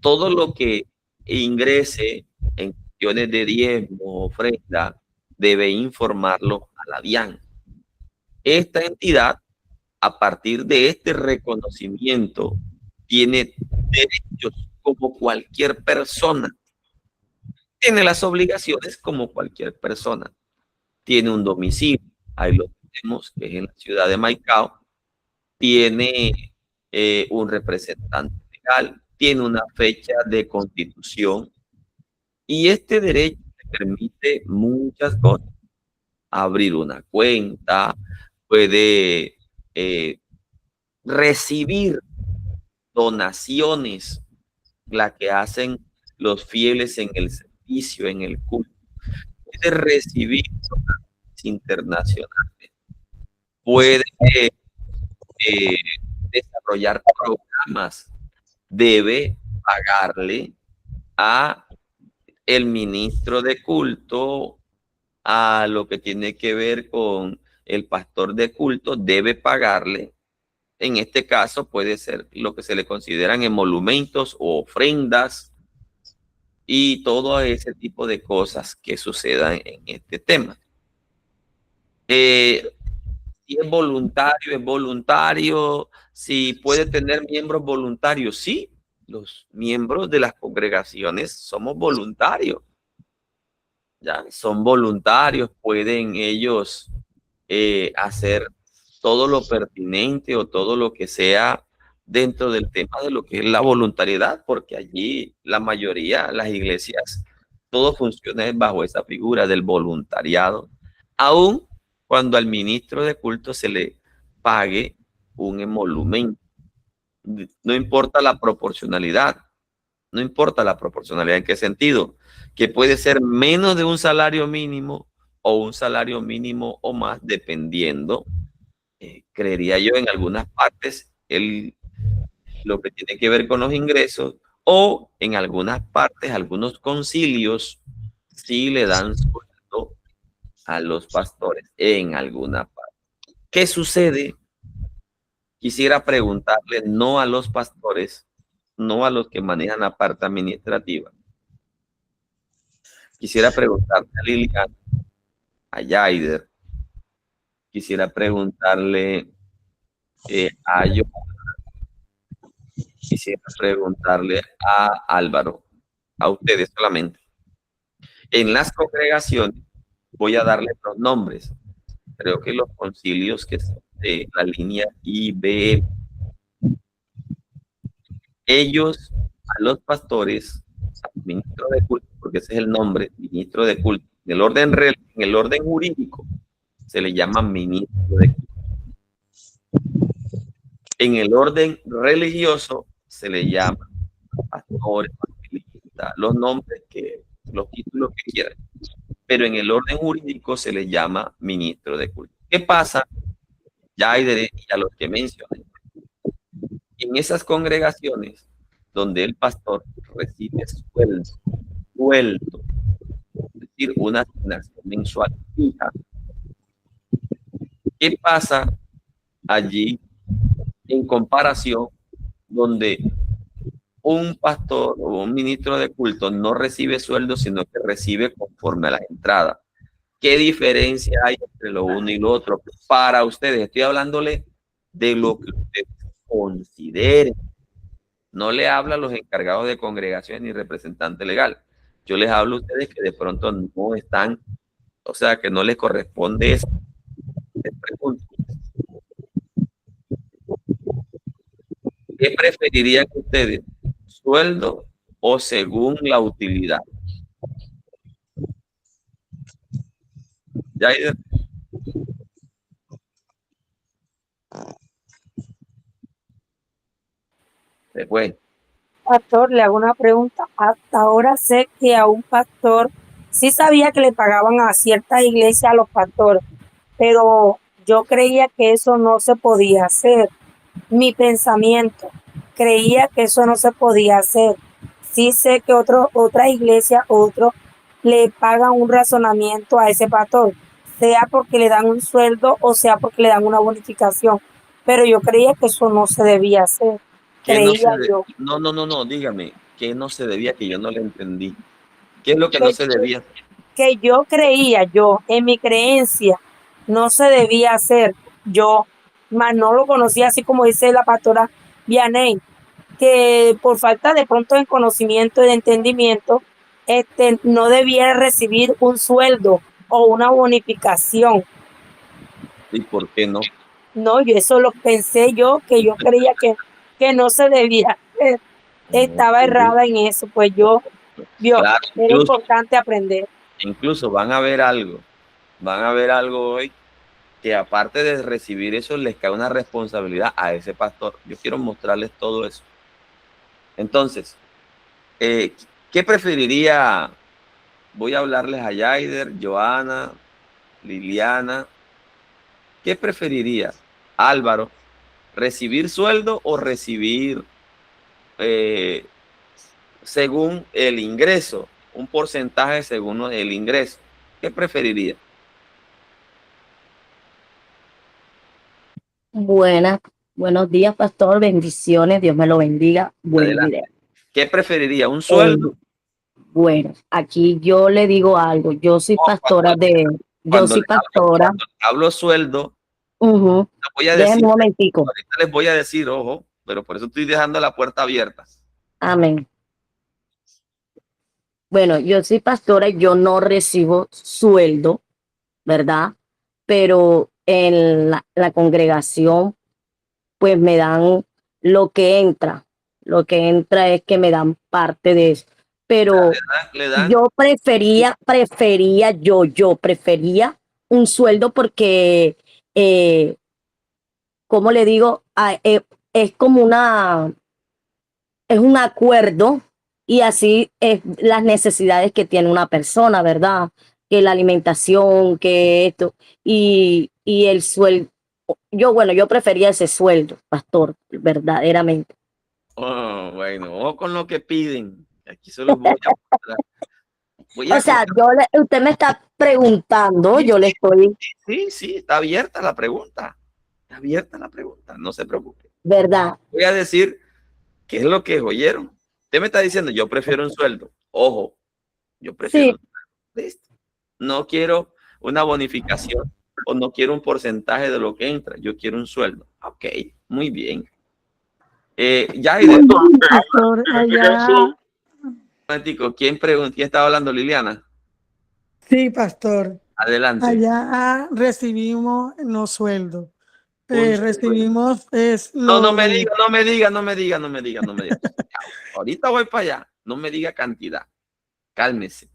todo lo que ingrese en cuestiones de diezmo, ofrenda, debe informarlo a la DIAN. Esta entidad, a partir de este reconocimiento, tiene derechos como cualquier persona. Tiene las obligaciones como cualquier persona. Tiene un domicilio, ahí lo tenemos, que es en la ciudad de Maicao. Tiene un representante legal, tiene una fecha de constitución Y este derecho te permite muchas cosas. Abrir una cuenta, puede recibir donaciones, la que hacen los fieles en el servicio, en el culto. Puede recibir donaciones internacionales, puede desarrollar programas, debe pagarle a el ministro de culto, a lo que tiene que ver con el pastor de culto, debe pagarle. En este caso puede ser lo que se le consideran emolumentos o ofrendas y todo ese tipo de cosas que sucedan en este tema. Si es voluntario, es voluntario. Si puede tener miembros voluntarios, sí. Los miembros de las congregaciones somos voluntarios. Ya son voluntarios, pueden ellos hacer todo lo pertinente o todo lo que sea dentro del tema de lo que es la voluntariedad, porque allí la mayoría, las iglesias, todo funciona bajo esa figura del voluntariado, aun cuando al ministro de culto se le pague un emolumento. No importa la proporcionalidad. No importa la proporcionalidad. ¿En qué sentido? Que puede ser menos de un salario mínimo o un salario mínimo o más, dependiendo, creería yo, en algunas partes, lo que tiene que ver con los ingresos, o en algunas partes, algunos concilios sí le dan sueldo a los pastores, en alguna parte. ¿Qué sucede? Quisiera preguntarle, no a los pastores, no a los que manejan la parte administrativa. Quisiera preguntarle a Lilian, a Yaider, quisiera preguntarle a yo, quisiera preguntarle a Álvaro, a ustedes solamente. En las congregaciones voy a darles los nombres. Creo que los concilios que son de la línea IBM, ellos a los pastores, al ministro de culto, porque ese es el nombre, ministro de culto, en el orden jurídico se le llama ministro de culto. En el orden religioso se le llama pastores, los nombres los títulos que quieran. Pero en el orden jurídico se le llama ministro de culto. ¿Qué pasa? Ya hay derecho a los que mencioné. En esas congregaciones donde el pastor recibe sueldo, es decir, una asignación mensual fija. ¿Qué pasa allí en comparación donde un pastor o un ministro de culto no recibe sueldo, sino que recibe conforme a la entrada? ¿Qué diferencia hay entre lo uno y lo otro? Para ustedes, estoy hablándole de lo que ustedes consideren. No le hablo a los encargados de congregación ni representante legal. Yo les hablo a ustedes que de pronto no están, o sea, que no les corresponde eso. Les pregunto, ¿qué preferirían ustedes? ¿Sueldo o según la utilidad? ¿Ya? Después. Pastor, le hago una pregunta. Hasta ahora sé que a un pastor, sí sabía que le pagaban a ciertas iglesias a los pastores, pero yo creía que eso no se podía hacer. Mi pensamiento, creía que eso no se podía hacer. Sí sé que otra iglesia, otro, le pagan un razonamiento a ese pastor, sea porque le dan un sueldo o sea porque le dan una bonificación. Pero yo creía que eso no se debía hacer. Creía yo. No, dígame, ¿qué no se debía? Que yo no le entendí. ¿Qué es lo que no se debía? Que yo creía, en mi creencia, no se debía hacer. Yo, más no lo conocía, así como dice la pastora Vianey, que por falta de pronto de conocimiento y de entendimiento, no debiera recibir un sueldo o una bonificación. ¿Y por qué no? No, yo eso lo pensé yo, que yo creía que no se debía hacer. Estaba errada en eso, pues yo Vio, Claro, era importante aprender. incluso van a ver algo hoy que aparte de recibir eso les cae una responsabilidad a ese pastor. Yo quiero mostrarles todo eso. Entonces, ¿qué preferiría? Voy a hablarles a Yaider, Joana, Liliana. ¿Qué preferiría, Álvaro? ¿Recibir sueldo o recibir según el ingreso? Un porcentaje según el ingreso. ¿Qué preferiría? Buenos días, pastor. Bendiciones. Dios me lo bendiga. Buen Adelante. video. ¿Qué preferiría? ¿Un sueldo? Bueno, aquí yo le digo algo. Yo soy pastora Cuando hablo sueldo, Ujú. voy a Déjenme decir, un momentico. ahorita les voy a decir, ojo, pero por eso estoy dejando la puerta abierta. Amén. Bueno, yo soy pastora y yo no recibo sueldo, ¿verdad? Pero en la congregación, pues me dan lo que entra. Lo que entra es que me dan parte de eso. Pero Le dan yo prefería un sueldo porque, ¿cómo le digo? Es como es un acuerdo y así es las necesidades que tiene una persona, ¿verdad? Que la alimentación, que esto, y el sueldo. Yo prefería ese sueldo, pastor, verdaderamente. Oh, bueno, ojo con lo que piden. Aquí se los voy a mostrar. O sea, usted me está preguntando, yo le estoy, Sí, está abierta la pregunta. Está abierta la pregunta, no se preocupe. ¿verdad? Voy a decir qué es lo que oyeron. Usted me está diciendo, yo prefiero un sueldo. Ojo, yo prefiero un sueldo. Listo. No quiero una bonificación o no quiero un porcentaje de lo que entra. Yo quiero un sueldo. Ok, muy bien. Yaider, Pastor, allá, ¿quién estaba hablando? Liliana. sí, pastor, Adelante. allá recibimos no sueldo, recibimos es No lo me de... diga, no me diga, no me diga, no me diga, no me diga. Ahorita voy para allá. No me diga cantidad. Cálmese.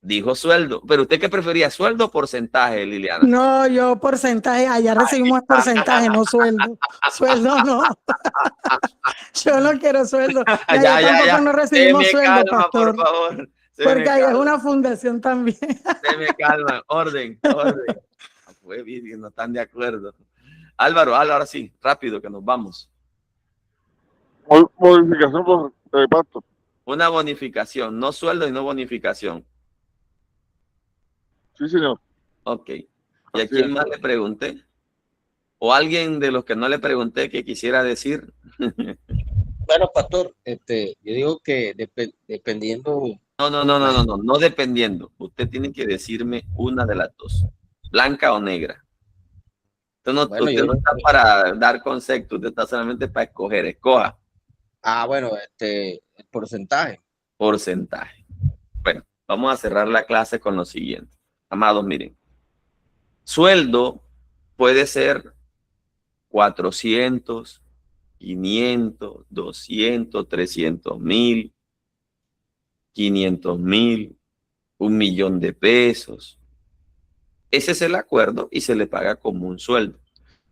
Dijo sueldo. ¿Pero usted qué prefería? ¿Sueldo o porcentaje, Liliana? No, yo porcentaje, allá recibimos porcentaje, no sueldo. Sueldo no. Yo no quiero sueldo. Y allá tampoco no recibimos sueldo, calma, pastor. por favor. Porque allá es una fundación también. Se me calma. Orden, orden. Pues bien, no están de acuerdo. Álvaro, ahora sí, rápido que nos vamos. Modificación por pastor. Una bonificación, no sueldo y no bonificación. Sí, señor. Ok. ¿Y a quién más le pregunté? ¿O alguien de los que no le pregunté que quisiera decir? Bueno, pastor, yo digo que dependiendo. No dependiendo. Usted tiene que decirme una de las dos, blanca o negra. Usted no está para dar concepto, usted está solamente para escoger. Escoja. Bueno, el porcentaje. Porcentaje. Bueno, vamos a cerrar la clase con lo siguiente. Amados, miren. Sueldo puede ser 400, 500, 200, 300,000, 500,000, 1,000,000 de pesos. Ese es el acuerdo y se le paga como un sueldo.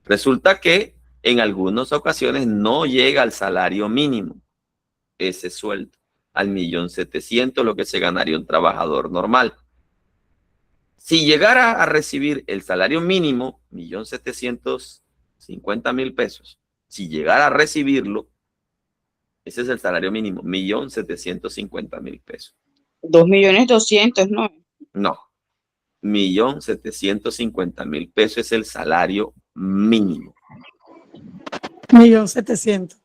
Resulta que en algunas ocasiones no llega al salario mínimo ese sueldo, al 1,700,000, lo que se ganaría un trabajador normal. Si llegara a recibir el salario mínimo, 1,750,000 pesos, si llegara a recibirlo, ese es el salario mínimo, 1,750,000 pesos. 2.200.000, ¿no? No, 1,750,000 pesos es el salario mínimo. 1.700.000.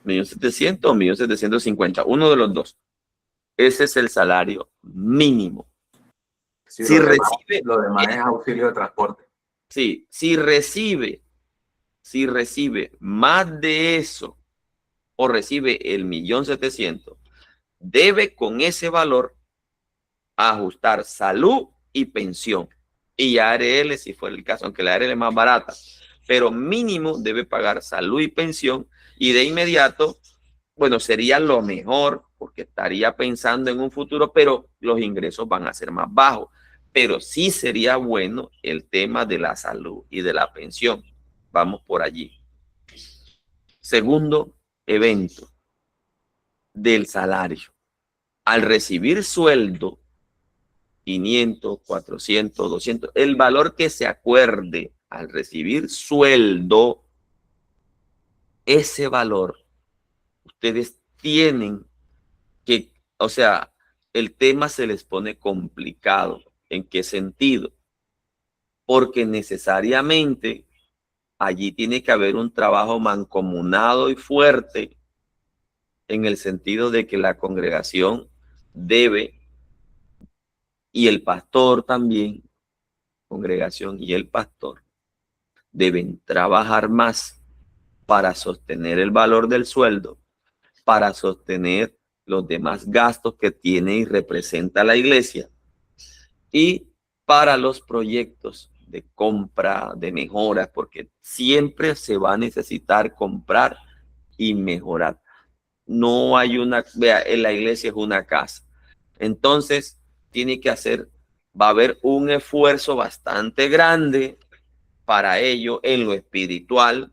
1,700,000 o 1,750,000, uno de los dos. Ese es el salario mínimo. Sí, Si lo demás es auxilio de transporte. Sí, si recibe más de eso o recibe el 1,700,000, debe con ese valor ajustar salud y pensión. Y ARL, si fuera el caso, aunque la ARL es más barata, pero mínimo debe pagar salud y pensión y de inmediato, bueno, sería lo mejor porque estaría pensando en un futuro, pero los ingresos van a ser más bajos. Pero sí sería bueno el tema de la salud y de la pensión. Vamos por allí. Segundo evento del salario. Al recibir sueldo, 500, 400, 200, el valor que se acuerde al recibir sueldo, ese valor, ustedes tienen que, o sea, el tema se les pone complicado. ¿En qué sentido? Porque necesariamente allí tiene que haber un trabajo mancomunado y fuerte en el sentido de que la congregación debe, y el pastor también, congregación y el pastor, deben trabajar más para sostener el valor del sueldo, para sostener los demás gastos que tiene y representa la iglesia, y para los proyectos de compra, de mejoras, porque siempre se va a necesitar comprar y mejorar. No hay una, vea, en la iglesia es una casa. Entonces, tiene que hacer, va a haber un esfuerzo bastante grande para ello en lo espiritual,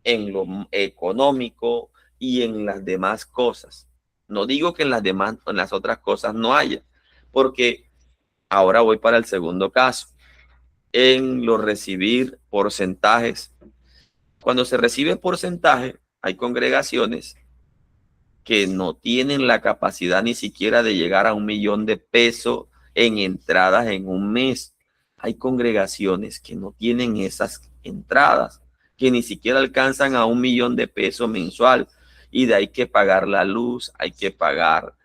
en lo económico y en las demás cosas. No digo que en las demás, en las otras cosas no haya, porque ahora voy para el segundo caso. En lo recibir porcentajes. Cuando se recibe porcentaje, hay congregaciones que no tienen la capacidad ni siquiera de llegar a 1 millón de pesos en entradas en un mes. Hay congregaciones que no tienen esas entradas, que ni siquiera alcanzan a 1 millón de pesos mensual, y de ahí que pagar la luz, hay que pagar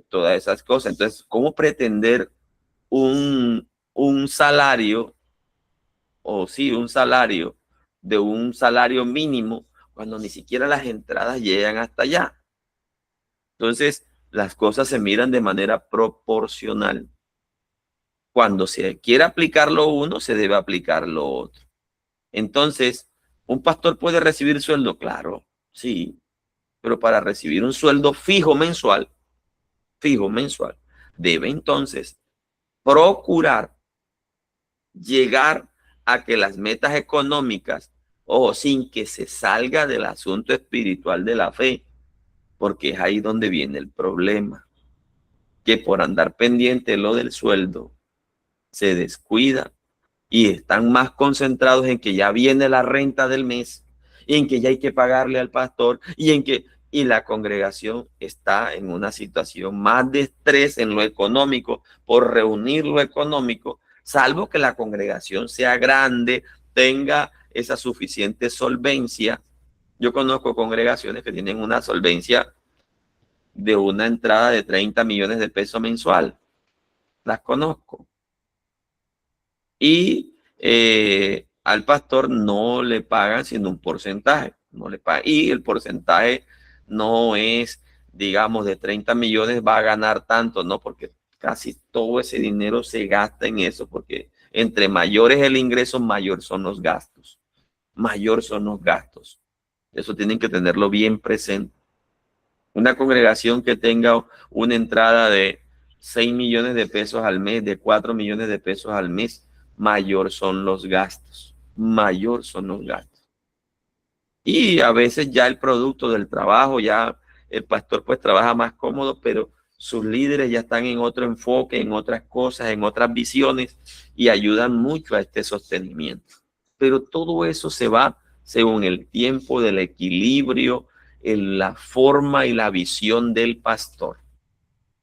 todas esas cosas. Entonces, ¿cómo pretender un salario, o sí, un salario de un salario mínimo cuando ni siquiera las entradas llegan hasta allá? Entonces, las cosas se miran de manera proporcional. Cuando se quiere aplicar lo uno, se debe aplicar lo otro. Entonces, ¿un pastor puede recibir sueldo? Claro, sí, pero para recibir un sueldo fijo mensual, debe entonces procurar llegar a que las metas económicas, o sin que se salga del asunto espiritual de la fe, porque es ahí donde viene el problema, que por andar pendiente de lo del sueldo se descuida y están más concentrados en que ya viene la renta del mes y en que ya hay que pagarle al pastor y la congregación está en una situación más de estrés en lo económico por reunir lo económico, salvo que la congregación sea grande, tenga esa suficiente solvencia. Yo conozco congregaciones que tienen una solvencia de una entrada de 30 millones de pesos mensual. Las conozco. Y al pastor no le pagan sino un porcentaje. No le pagan. Y el porcentaje no es, digamos, de 30 millones va a ganar tanto, no, porque casi todo ese dinero se gasta en eso, porque entre mayor es el ingreso, mayor son los gastos. Mayor son los gastos. Eso tienen que tenerlo bien presente. Una congregación que tenga una entrada de 6 millones de pesos al mes, de 4 millones de pesos al mes, mayor son los gastos. Mayor son los gastos. Y a veces ya el producto del trabajo, ya el pastor pues trabaja más cómodo, pero sus líderes ya están en otro enfoque, en otras cosas, en otras visiones, y ayudan mucho a este sostenimiento. Pero todo eso se va según el tiempo del equilibrio, en la forma y la visión del pastor.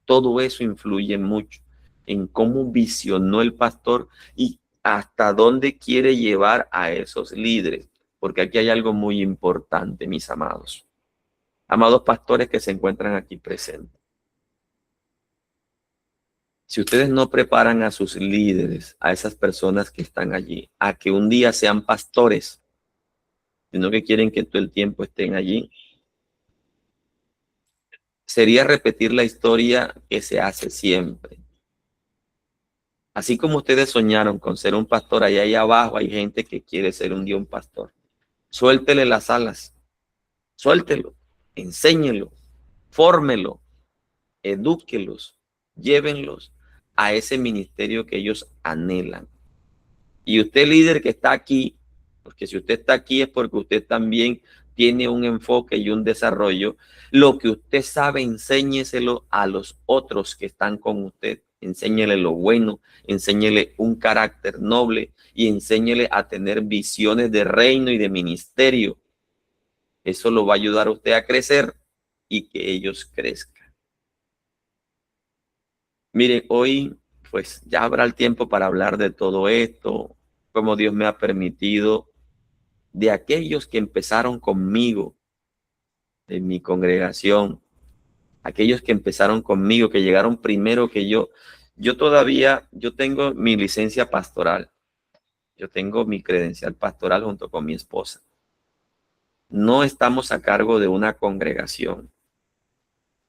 Todo eso influye mucho en cómo visionó el pastor y hasta dónde quiere llevar a esos líderes. Porque aquí hay algo muy importante, mis amados. Amados pastores que se encuentran aquí presentes. Si ustedes no preparan a sus líderes, a esas personas que están allí, a que un día sean pastores, sino que quieren que todo el tiempo estén allí, sería repetir la historia que se hace siempre. Así como ustedes soñaron con ser un pastor, allá abajo hay gente que quiere ser un día un pastor. Suéltele las alas, suéltelo, enséñelo, fórmelo, edúquelos, llévenlos a ese ministerio que ellos anhelan. Y usted, líder que está aquí, porque si usted está aquí es porque usted también tiene un enfoque y un desarrollo. Lo que usted sabe, enséñeselo a los otros que están con usted. Enséñele lo bueno, enséñele un carácter noble y enséñele a tener visiones de reino y de ministerio. Eso lo va a ayudar a usted a crecer y que ellos crezcan. Mire, hoy pues ya habrá el tiempo para hablar de todo esto, como Dios me ha permitido, de aquellos que empezaron conmigo en mi congregación, aquellos que empezaron conmigo, que llegaron primero que yo. Yo tengo mi licencia pastoral, yo tengo mi credencial pastoral junto con mi esposa. No estamos a cargo de una congregación.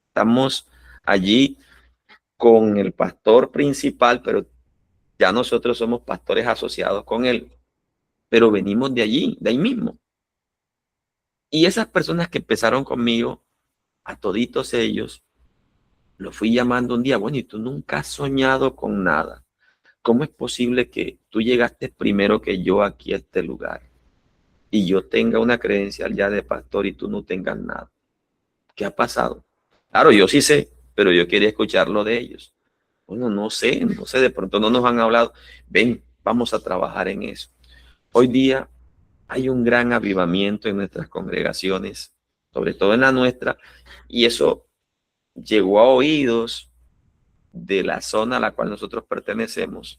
Estamos allí con el pastor principal, pero ya nosotros somos pastores asociados con él. Pero venimos de allí, de ahí mismo. Y esas personas que empezaron conmigo, a toditos ellos, los fui llamando un día. Bueno, y tú nunca has soñado con nada. ¿Cómo es posible que tú llegaste primero que yo aquí a este lugar y yo tenga una credencial ya de pastor y tú no tengas nada? ¿Qué ha pasado? Claro, yo sí sé, pero yo quería escucharlo de ellos. Bueno, no sé, de pronto no nos han hablado. Ven, vamos a trabajar en eso. Hoy día hay un gran avivamiento en nuestras congregaciones, sobre todo en la nuestra, y eso llegó a oídos de la zona a la cual nosotros pertenecemos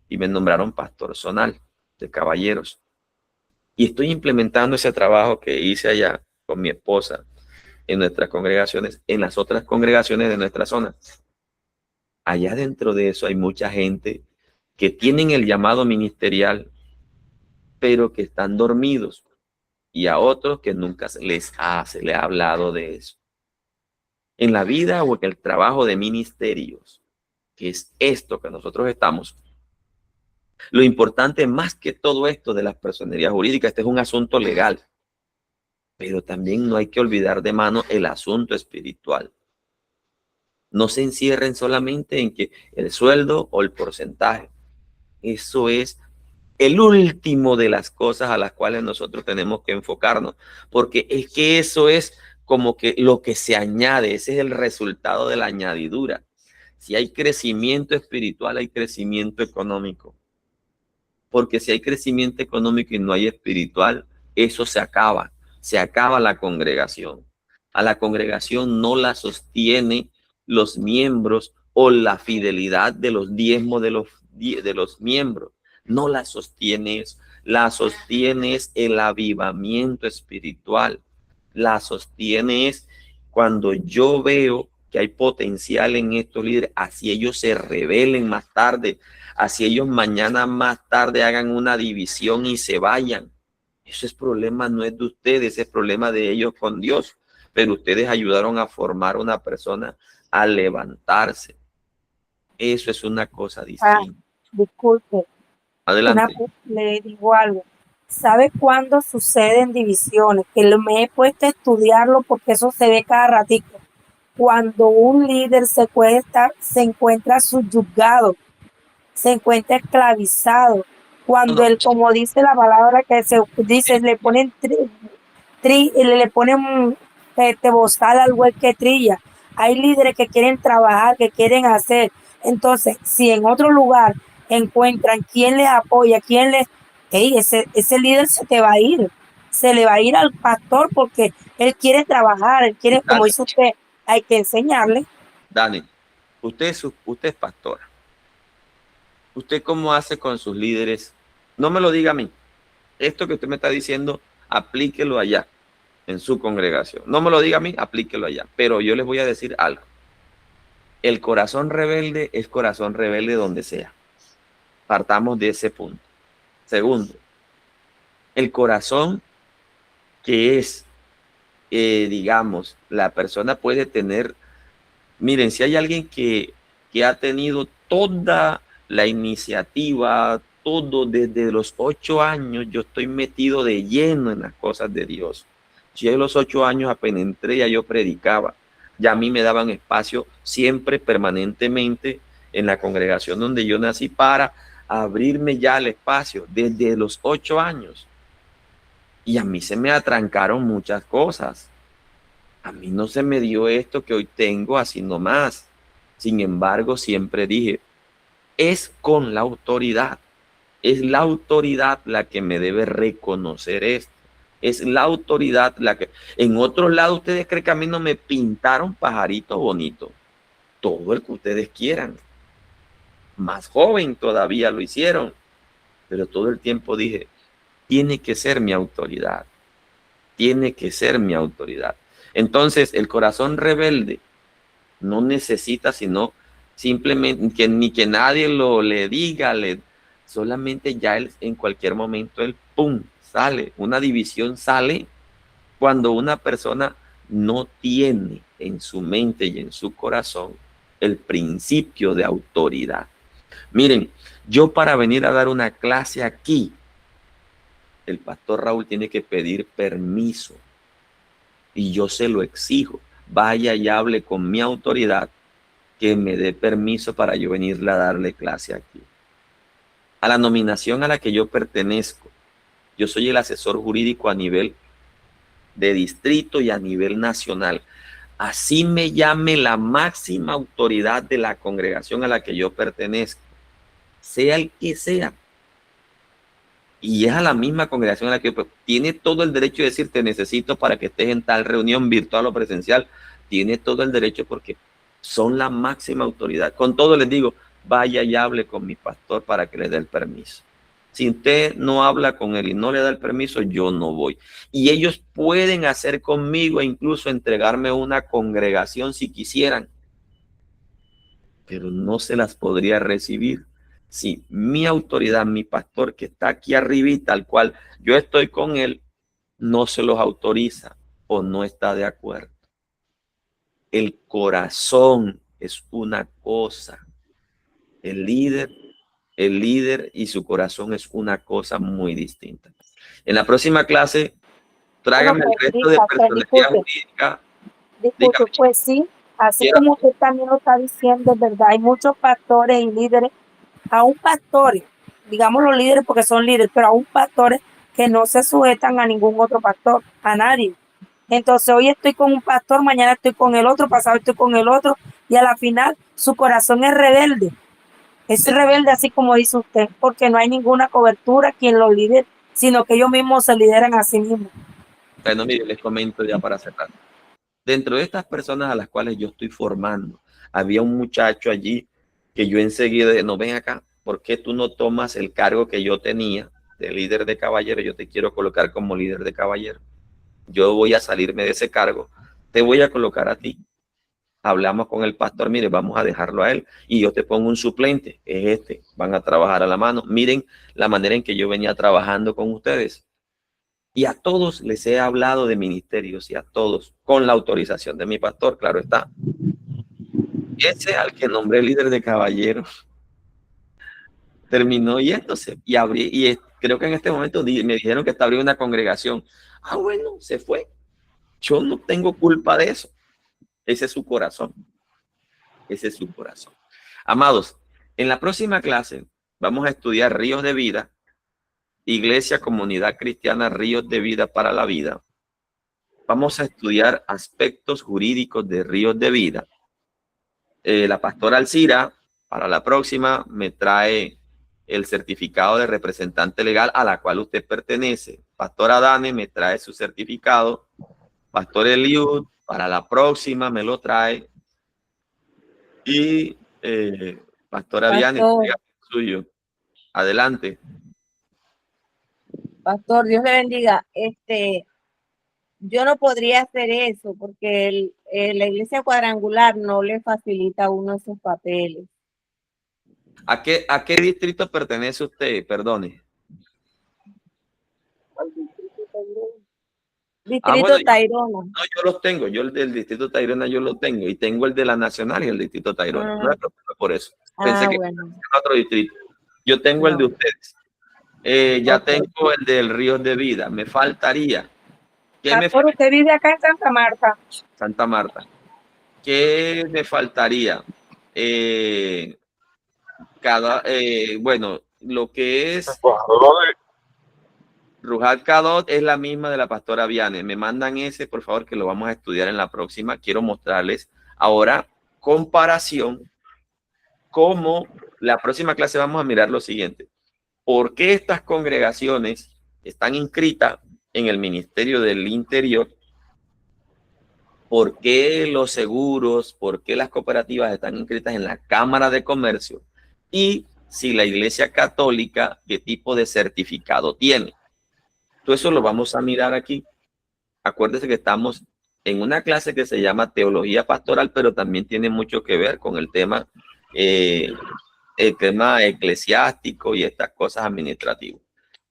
y me nombraron pastor zonal de caballeros. Y estoy implementando ese trabajo que hice allá con mi esposa en nuestras congregaciones, en las otras congregaciones de nuestra zona. Allá dentro de eso hay mucha gente que tienen el llamado ministerial, pero que están dormidos, y a otros que nunca se les ha hablado de eso. En la vida o en el trabajo de ministerios, que es esto que nosotros estamos, lo importante más que todo esto de las personerías jurídicas, este es un asunto legal, pero también no hay que olvidar de mano el asunto espiritual. No se encierren solamente en que el sueldo o el porcentaje. Eso es el último de las cosas a las cuales nosotros tenemos que enfocarnos, porque es que eso es como que lo que se añade, ese es el resultado de la añadidura. Si hay crecimiento espiritual, hay crecimiento económico. Porque si hay crecimiento económico y no hay espiritual, eso se acaba la congregación. A la congregación no la sostiene los miembros o la fidelidad de los diezmos de los miembros. No la sostiene eso. La sostiene es el avivamiento espiritual. La sostiene es cuando yo veo que hay potencial en estos líderes, así ellos se rebelen más tarde, así ellos mañana más tarde hagan una división y se vayan. Ese es problema, no es de ustedes, es problema de ellos con Dios. Pero ustedes ayudaron a formar una persona a levantarse. Eso es una cosa distinta. Disculpe. Adelante. Le digo algo. ¿Sabe cuándo suceden divisiones? Que me he puesto a estudiarlo porque eso se ve cada ratito. Cuando un líder se encuentra subyugado, se encuentra esclavizado, cuando él, como dice la palabra que se dice, le ponen bozal al buey que trilla. Hay líderes que quieren trabajar, que quieren hacer. Entonces, si en otro lugar encuentran quién les apoya, ese líder se te va a ir. Se le va a ir al pastor porque él quiere trabajar, él quiere, como dice usted, hay que enseñarle. Dani, usted es pastora. ¿Usted cómo hace con sus líderes? No me lo diga a mí. Esto que usted me está diciendo, aplíquelo allá, en su congregación. No me lo diga a mí, aplíquelo allá. Pero yo les voy a decir algo. El corazón rebelde es corazón rebelde donde sea. Partamos de ese punto. Segundo, el corazón que es, digamos, la persona puede tener. Miren, si hay alguien que ha tenido toda la iniciativa, todo desde los 8 años, yo estoy metido de lleno en las cosas de Dios. Yo a los 8 años apenas entré, ya yo predicaba. Ya a mí me daban espacio siempre, permanentemente, en la congregación donde yo nací para abrirme ya el espacio desde los 8 años. Y a mí se me atrancaron muchas cosas. A mí no se me dio esto que hoy tengo así nomás. Sin embargo, siempre dije, es con la autoridad. Es la autoridad la que me debe reconocer esto. Es la autoridad la que... En otros lados, ustedes creen que a mí no me pintaron pajarito bonito. Todo el que ustedes quieran. Más joven todavía lo hicieron. Pero todo el tiempo dije, tiene que ser mi autoridad. Tiene que ser mi autoridad. Entonces, el corazón rebelde no necesita sino simplemente que ni que nadie le diga, solamente ya él, en cualquier momento él, ¡pum!, sale. Una división sale cuando una persona no tiene en su mente y en su corazón el principio de autoridad. Miren, yo para venir a dar una clase aquí, el pastor Raúl tiene que pedir permiso y yo se lo exijo. Vaya y hable con mi autoridad que me dé permiso para yo venirle a darle clase aquí. A la nominación a la que yo pertenezco, yo soy el asesor jurídico a nivel de distrito y a nivel nacional. Así me llame la máxima autoridad de la congregación a la que yo pertenezco, sea el que sea. Y es a la misma congregación a la que tiene todo el derecho de decir, te necesito para que estés en tal reunión virtual o presencial. Tiene todo el derecho porque son la máxima autoridad. Con todo les digo, vaya y hable con mi pastor para que le dé el permiso. Si usted no habla con él y no le da el permiso, yo no voy. Y ellos pueden hacer conmigo e incluso entregarme una congregación si quisieran, pero no se las podría recibir si mi autoridad, mi pastor que está aquí arribita, al cual yo estoy con él, no se los autoriza o no está de acuerdo. El corazón es una cosa. El líder y su corazón es una cosa muy distinta. En la próxima clase, tráigame el resto de personalidad jurídica. Disculpe, pues sí, así como usted también lo está diciendo, es verdad, hay muchos pastores y líderes, aún pastores, digamos los líderes porque son líderes, pero aún pastores que no se sujetan a ningún otro pastor, a nadie. Entonces hoy estoy con un pastor, mañana estoy con el otro, pasado estoy con el otro, y a la final su corazón es rebelde. Es rebelde así como dice usted, porque no hay ninguna cobertura quien los lidere, sino que ellos mismos se lideran a sí mismos. Bueno, mire, les comento ya para cerrar. Dentro de estas personas a las cuales yo estoy formando, había un muchacho allí que yo enseguida dije, no, ven acá, ¿por qué tú no tomas el cargo que yo tenía de líder de caballero? Yo te quiero colocar como líder de caballero. Yo voy a salirme de ese cargo, te voy a colocar a ti. Hablamos con el pastor, mire, vamos a dejarlo a él y yo te pongo un suplente, es este, van a trabajar a la mano. Miren la manera en que yo venía trabajando con ustedes. Y a todos les he hablado de ministerios y a todos con la autorización de mi pastor, claro está. Ese al que nombré líder de caballeros terminó yéndose y creo que en este momento me dijeron que está abriendo una congregación. Ah, bueno, se fue. Yo no tengo culpa de eso. Ese es su corazón. Ese es su corazón. Amados, en la próxima clase vamos a estudiar ríos de vida, Iglesia Comunidad Cristiana Ríos de Vida para la Vida. Vamos a estudiar aspectos jurídicos de ríos de vida. La pastora Alcira, para la próxima, me trae el certificado de representante legal a la cual usted pertenece. Pastora Dane me trae su certificado. Pastor Eliud, para la próxima me lo trae. Y Pastora Diana, suyo. Adelante. Pastor, Dios le bendiga. Yo no podría hacer eso porque la iglesia cuadrangular no le facilita a uno esos papeles. ¿A qué distrito pertenece usted? Perdone. Distrito Tayrona. No, yo los tengo. Yo el del distrito Tayrona yo lo tengo. Y tengo el de la Nacional y el distrito Tayrona. No hay problema por eso. Pensé que era otro distrito. Yo tengo el de ustedes. Ya tengo el del Río de Vida. Me faltaría. ¿Usted vive acá en Santa Marta? Santa Marta. ¿Qué me faltaría? Bueno, lo que es Ruhat Kadot es la misma de la pastora Viane. Me mandan ese, por favor, que lo vamos a estudiar en la próxima. Quiero mostrarles ahora comparación, como la próxima clase vamos a mirar lo siguiente. ¿Por qué estas congregaciones están inscritas en el Ministerio del Interior? ¿Por qué los seguros, por qué las cooperativas están inscritas en la Cámara de Comercio? Y si la Iglesia Católica, ¿qué tipo de certificado tiene? Todo eso lo vamos a mirar aquí. Acuérdense que estamos en una clase que se llama Teología Pastoral, pero también tiene mucho que ver con el tema eclesiástico y estas cosas administrativas.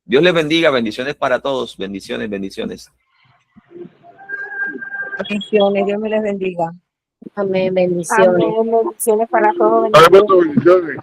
Dios les bendiga, bendiciones para todos, bendiciones, bendiciones. Bendiciones, Dios me les bendiga. Amén, bendiciones. Amén, bendiciones para todos. Bendiciones.